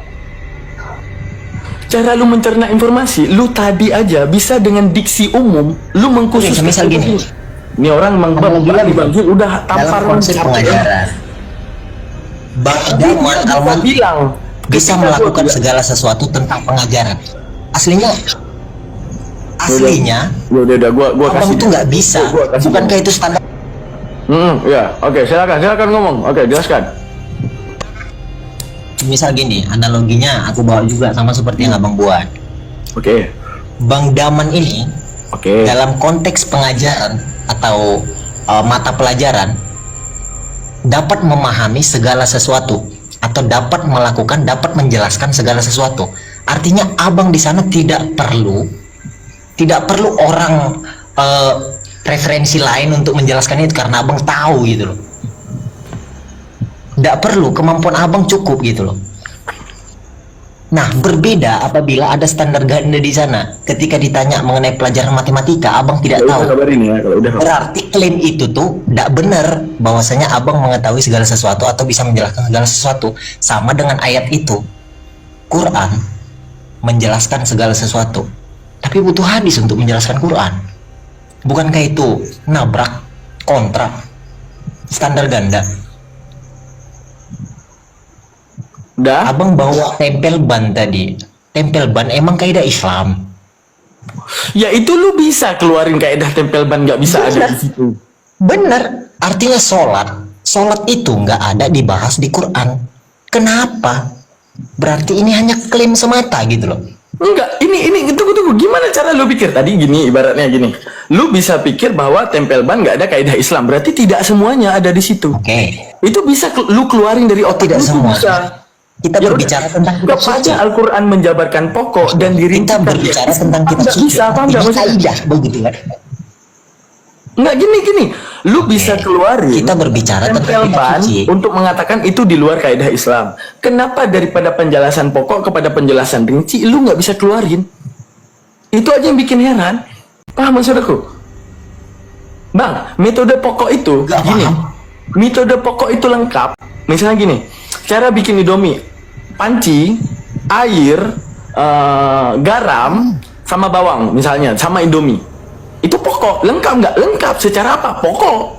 cara lu mencerna informasi, lu tadi aja bisa dengan diksi umum, lu mengkhususkan. Oke, misal gini. Ini orang dipanggil udah tampar Dalam konsep pengajaran, Bang Daman Almanti bilang bisa melakukan segala sesuatu tentang pengajaran. Aslinya, udah gua abang kasih. itu nggak bisa. Gua kasih. Bukankah itu standar? Ya, oke, silakan ngomong. Oke, jelaskan. Misal gini, analoginya aku bawa juga sama seperti yang abang buat. Oke. Bang Daman ini Oke. dalam konteks pengajaran atau mata pelajaran dapat memahami segala sesuatu atau dapat menjelaskan segala sesuatu. Artinya abang di sana tidak perlu orang referensi lain untuk menjelaskan itu karena abang tahu gitu loh. Tidak perlu, kemampuan abang cukup gitu loh. Nah, berbeda apabila ada standar ganda di sana. Ketika ditanya mengenai pelajaran matematika, abang tidak tahu. Kabarin ya kalau udah. Berarti klaim itu tuh tidak benar bahwasanya abang mengetahui segala sesuatu atau bisa menjelaskan segala sesuatu. Sama dengan ayat itu, Quran menjelaskan segala sesuatu, tapi butuh hadis untuk menjelaskan Quran. Bukankah itu nabrak kontrak standar ganda? Udah. Abang bawa tempel ban tadi. Tempel ban emang kaidah Islam. Ya itu lu bisa keluarin kaidah tempel ban, nggak bisa ada di situ. Bener, artinya sholat itu nggak ada dibahas di Quran. Kenapa? Berarti ini hanya klaim semata gitu loh. Enggak, ini tunggu. Gimana cara lu pikir? Tadi gini, ibaratnya gini. Lu bisa pikir bahwa tempel ban nggak ada kaidah Islam. Berarti tidak semuanya ada di situ. Oke. Itu bisa lu keluarin dari otak Tidak lu tuh semua. bisa. Kita Ya berbicara udah. tentang kitab suci. Kepada Al-Quran menjabarkan pokok dan Kita dirinci. berbicara tentang kitab Nggak suci. bisa, apa Ini enggak maksudnya? kaidah begitu kan? Enggak gini. Lu bisa keluarin Kita berbicara tentang tempel kitab ban suci. untuk mengatakan itu di luar kaidah Islam. Kenapa daripada penjelasan pokok kepada penjelasan rinci lu nggak bisa keluarin? Itu aja yang bikin heran. Paham maksud aku? Bang, metode pokok itu Nggak gini. paham. Metode pokok itu lengkap. Misalnya gini, cara bikin Indomie, panci, air, garam, sama bawang misalnya, sama Indomie. Itu pokok, lengkap nggak? Lengkap. Secara apa? Pokok.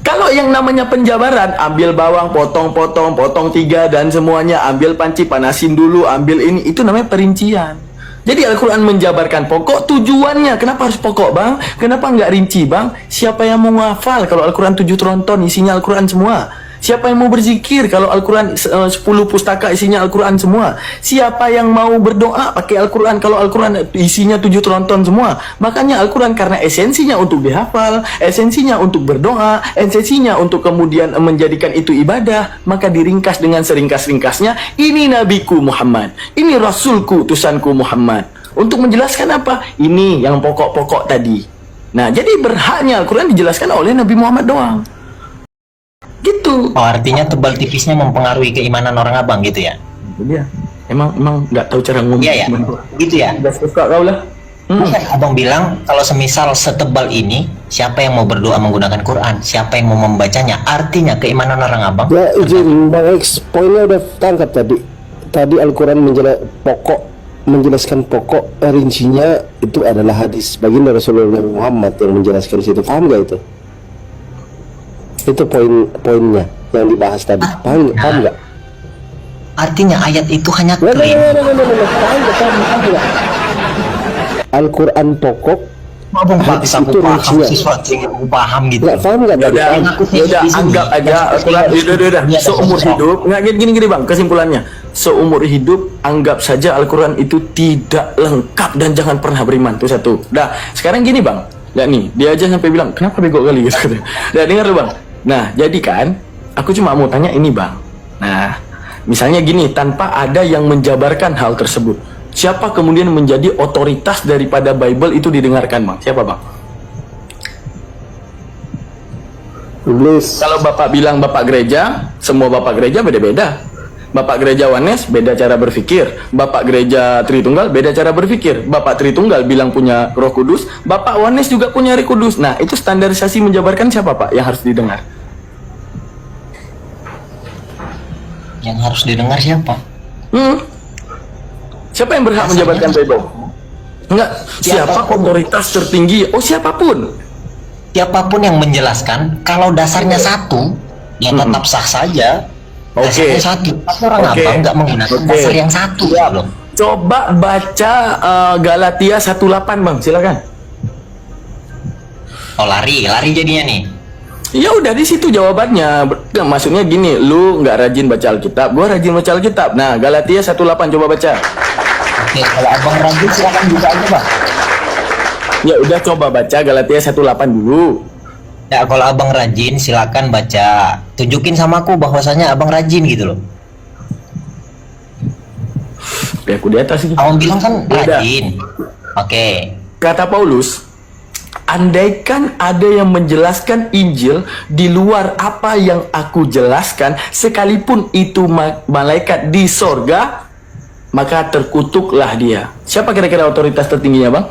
Kalau yang namanya penjabaran, ambil bawang, potong 3 dan semuanya, ambil panci, panasin dulu, ambil ini, itu namanya perincian. Jadi Al-Quran menjabarkan pokok tujuannya. Kenapa harus pokok, Bang? Kenapa nggak rinci, Bang? Siapa yang mau ngafal kalau Al-Quran 7 tronton isinya Al-Quran semua? Siapa yang mau berzikir kalau Al-Quran 10 pustaka isinya Al-Quran semua? Siapa yang mau berdoa pakai Al-Quran kalau Al-Quran isinya 7 tronton semua? Makanya Al-Quran karena esensinya untuk dihafal, esensinya untuk berdoa, esensinya untuk kemudian menjadikan itu ibadah, maka diringkas dengan seringkas-ringkasnya, ini nabiku Muhammad, ini rasulku utusanku Muhammad. Untuk menjelaskan apa? Ini yang pokok-pokok tadi. Nah, jadi berhaknya Al-Quran dijelaskan oleh Nabi Muhammad doang. Gitu. Oh, artinya tebal tipisnya mempengaruhi keimanan orang abang gitu ya? Dia emang nggak tahu cara ngomong. Iya ya, gitu ya. Udah suka kau lah. Bukan, abang bilang kalau semisal setebal ini, siapa yang mau berdoa menggunakan Quran, siapa yang mau membacanya, artinya keimanan orang abang. Ya izin Bang X, poinnya udah tangkap tadi. Tadi Al-Quran menjelaskan pokok, rincinya itu adalah hadis baginda Rasulullah Muhammad yang menjelaskan situ. Paham gak itu? Itu poinnya yang dibahas tadi. Paham nggak? Artinya ayat itu hanya klaim. Paham nggak? Al-Quran pokok, Abang hadis paksa itu aku paham rincinya. sesuatu yang aku paham gitu. Nggak paham nggak? Ya udah, Di sini. anggap aja Al-Quran. Udah. Ini ada Seumur sosok. hidup, nggak gini Bang. Kesimpulannya, seumur hidup anggap saja Al-Quran itu tidak lengkap dan jangan pernah beriman. Itu satu. Dah, sekarang gini Bang. Lihat nih, dia aja sampai bilang kenapa bego kali gitu. Dah dengar lu Bang. Nah, jadi kan, aku cuma mau tanya ini Bang. Nah, misalnya gini, tanpa ada yang menjabarkan hal tersebut, siapa kemudian menjadi otoritas daripada Bible itu didengarkan Bang? Siapa Bang? Iblis. Kalau Bapak bilang Bapak gereja, semua Bapak gereja beda-beda. Bapak gereja Wanes beda cara berpikir, Bapak gereja Tritunggal beda cara berpikir. Bapak Tritunggal bilang punya Roh Kudus, Bapak Wanes juga punya Roh Kudus. Nah, itu standarisasi menjabarkan siapa Pak yang harus didengar? Yang harus didengar siapa? Siapa yang berhak menjabarkan Bible? Enggak, siapa otoritas tertinggi? Oh, siapapun. Siapapun yang menjelaskan, kalau dasarnya satu, ya tetap sah saja. Dasarnya satu. Tapi orang abang nggak menggunakan dasar yang satu ya belum. Coba baca Galatia 1:8 Bang, silakan. Oh lari jadinya nih. Ya udah di situ jawabannya. Maksudnya gini, lu nggak rajin baca Alkitab, gua rajin baca Alkitab. Nah, Galatia 1:8 coba baca. Oke, kalau abang rajin silakan buka aja bang. Ya udah coba baca Galatia 1:8 dulu. Ya kalau abang rajin silakan baca. Tunjukin sama aku bahwasanya abang rajin gitu loh. Ya aku di atas ini. Abang bilang kan Udah. rajin. Oke. Kata Paulus, andaikan ada yang menjelaskan Injil di luar apa yang aku jelaskan, sekalipun itu malaikat di sorga, maka terkutuklah dia. Siapa kira-kira otoritas tertingginya Bang?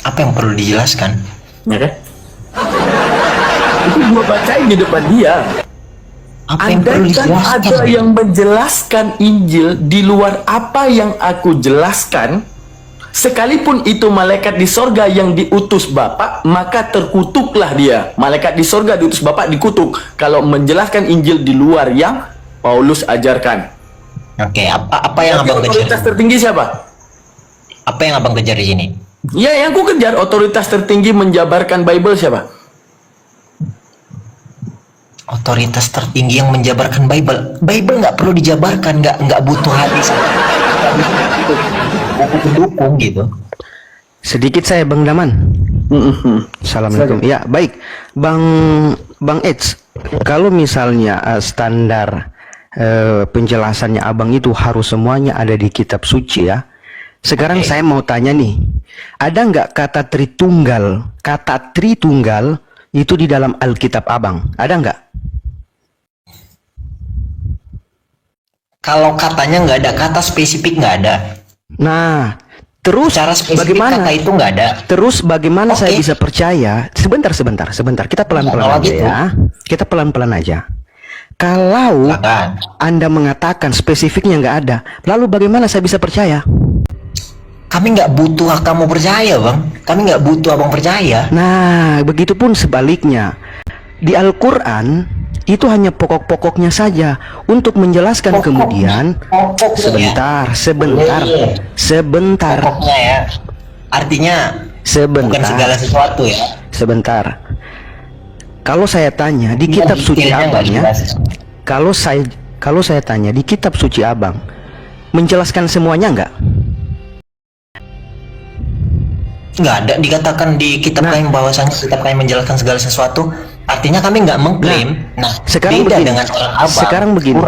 Apa yang perlu dijelaskan? Ya kan? Itu gua bacain di depan dia. Apa yang perlu Andaikan dijelaskan? ada yang menjelaskan Injil di luar apa yang aku jelaskan, sekalipun itu malaikat di sorga yang diutus Bapak, maka terkutuklah dia. Malaikat di sorga diutus Bapak dikutuk kalau menjelaskan Injil di luar yang Paulus ajarkan. Oke, apa yang abang kejar? Otoritas tertinggi siapa? Apa yang abang kejar di sini? Ya, yang ku kejar otoritas tertinggi menjabarkan Bible siapa? Otoritas tertinggi yang menjabarkan Bible. Bible nggak perlu dijabarkan, nggak butuh hadis. Buku pendukung gitu. Sedikit saya Bang Daman. Assalamualaikum. Ya baik, Bang Eds. Kalau misalnya standar penjelasannya Abang itu harus semuanya ada di kitab suci ya. Sekarang saya mau tanya nih, ada nggak kata Tritunggal? Kata Tritunggal itu di dalam Alkitab Abang, ada nggak? Kalau katanya nggak ada, kata spesifik nggak ada. Nah, terus Secara spesifik bagaimana? kata itu nggak ada. Terus bagaimana saya Oke. bisa percaya? Sebentar. Kita pelan-pelan Kalau aja gitu. ya. Kita pelan-pelan aja. Kalau Silakan. Anda mengatakan spesifiknya nggak ada, lalu bagaimana saya bisa percaya? Kami nggak butuh kamu percaya, bang. Kami nggak butuh abang percaya. Nah, begitupun sebaliknya. Di Al-Quran Itu hanya pokok-pokoknya saja untuk menjelaskan kemudian. Pokoknya. Sebentar. Pokoknya ya. Artinya bukan segala sesuatu ya. Sebentar. Kalau saya tanya di kitab suci Detailnya abang nggak ya, jelas. kalau saya tanya di kitab suci abang, menjelaskan semuanya enggak? Nggak ada dikatakan di kitab kami bahwasanya kitab kami menjelaskan segala sesuatu. Artinya kami nggak mengklaim. Nah, sekarang beda begini. dengan orang abang. Sekarang begini.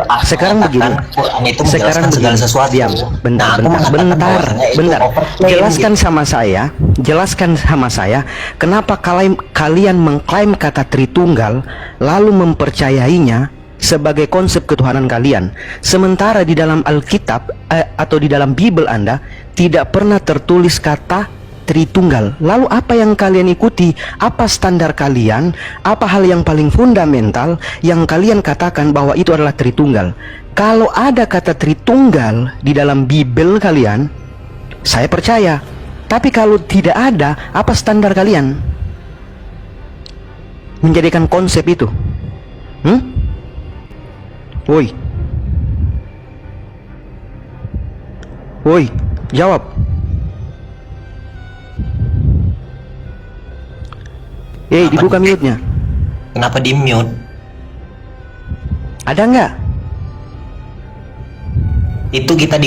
Quran itu menjelaskan segala sesuatu. Diam. Bentar, Nah, aku mengatakan bahwasanya itu bentar. overclaim Jelaskan sama saya, kenapa kalian mengklaim kata Tritunggal lalu mempercayainya sebagai konsep ketuhanan kalian, sementara di dalam Alkitab atau di dalam Bible Anda tidak pernah tertulis kata Tritunggal. Lalu apa yang kalian ikuti? Apa standar kalian? Apa hal yang paling fundamental yang kalian katakan bahwa itu adalah Tritunggal? Kalau ada kata Tritunggal di dalam Bible kalian, saya percaya. Tapi kalau tidak ada, apa standar kalian menjadikan konsep itu? Woi, jawab. Dibuka mute-nya. Kenapa di mute? Ada nggak? Itu kita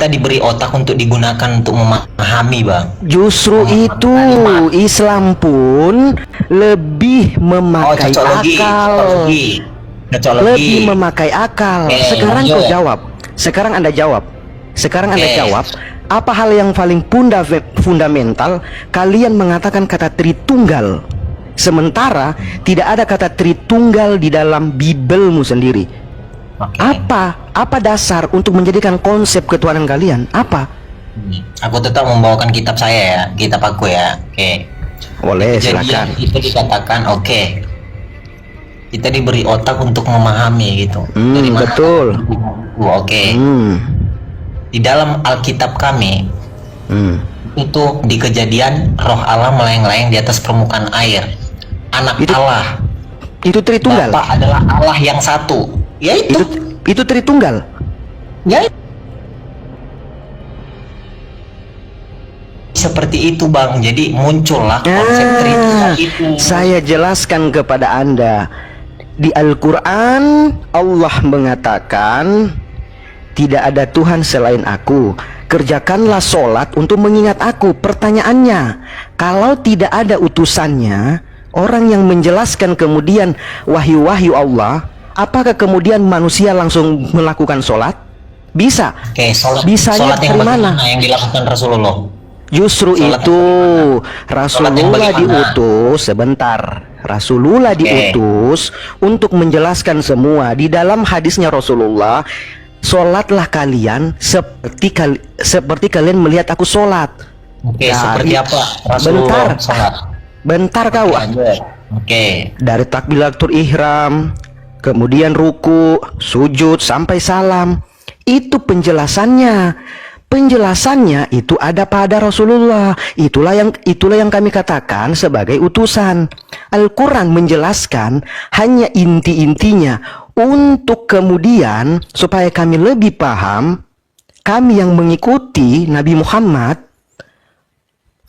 diberi otak untuk digunakan untuk memahami, Bang. Justru itu Islam pun lebih memakai akal. Lebih memakai akal. Sekarang kau jawab. Sekarang Anda jawab. Apa hal yang paling fundamental kalian mengatakan kata Tritunggal, sementara tidak ada kata Tritunggal di dalam Biblemu sendiri? Apa dasar untuk menjadikan konsep ketuhanan kalian? Apa? Aku tetap membawakan kitab saya ya, kitab aku ya. Oke. Boleh, Jadi silakan. itu dikatakan kita diberi otak untuk memahami gitu. Dari mana? Betul. Oke. Di dalam Alkitab kami itu di Kejadian roh Allah melayang-layang di atas permukaan air. Anak Allah itu Tritunggal. Bapa adalah Allah yang satu. Ya itu Tritunggal. Ya seperti itu, Bang. Jadi muncullah konsep Tritunggal itu. Saya jelaskan kepada Anda. Di Al-Quran Allah mengatakan tidak ada Tuhan selain aku. Kerjakanlah sholat untuk mengingat aku. Pertanyaannya, kalau tidak ada utusannya, orang yang menjelaskan kemudian wahyu-wahyu Allah, apakah kemudian manusia langsung melakukan sholat? Bisa. Bisanya dari mana? Yang dilakukan Rasulullah. Justru itu Rasulullah diutus Rasulullah diutus untuk menjelaskan semua. Di dalam hadisnya Rasulullah, sholatlah kalian seperti kalian melihat aku sholat. Seperti apa Rasulullah sholat? Bentar kau. Dari takbiratul ihram, kemudian ruku, sujud sampai salam. Itu penjelasannya. Penjelasannya itu ada pada Rasulullah. Itulah yang kami katakan sebagai utusan. Al-Quran menjelaskan hanya inti-intinya untuk kemudian supaya kami lebih paham. Kami yang mengikuti Nabi Muhammad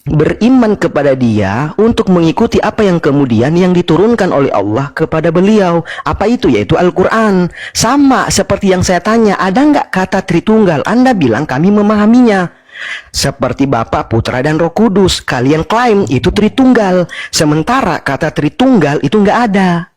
beriman kepada dia untuk mengikuti apa yang kemudian yang diturunkan oleh Allah kepada beliau. Apa itu? Yaitu Al-Quran. Sama seperti yang saya tanya, ada nggak kata Tritunggal? Anda bilang kami memahaminya seperti Bapa, Putra, dan Roh Kudus. Kalian klaim itu Tritunggal, sementara kata Tritunggal itu nggak ada.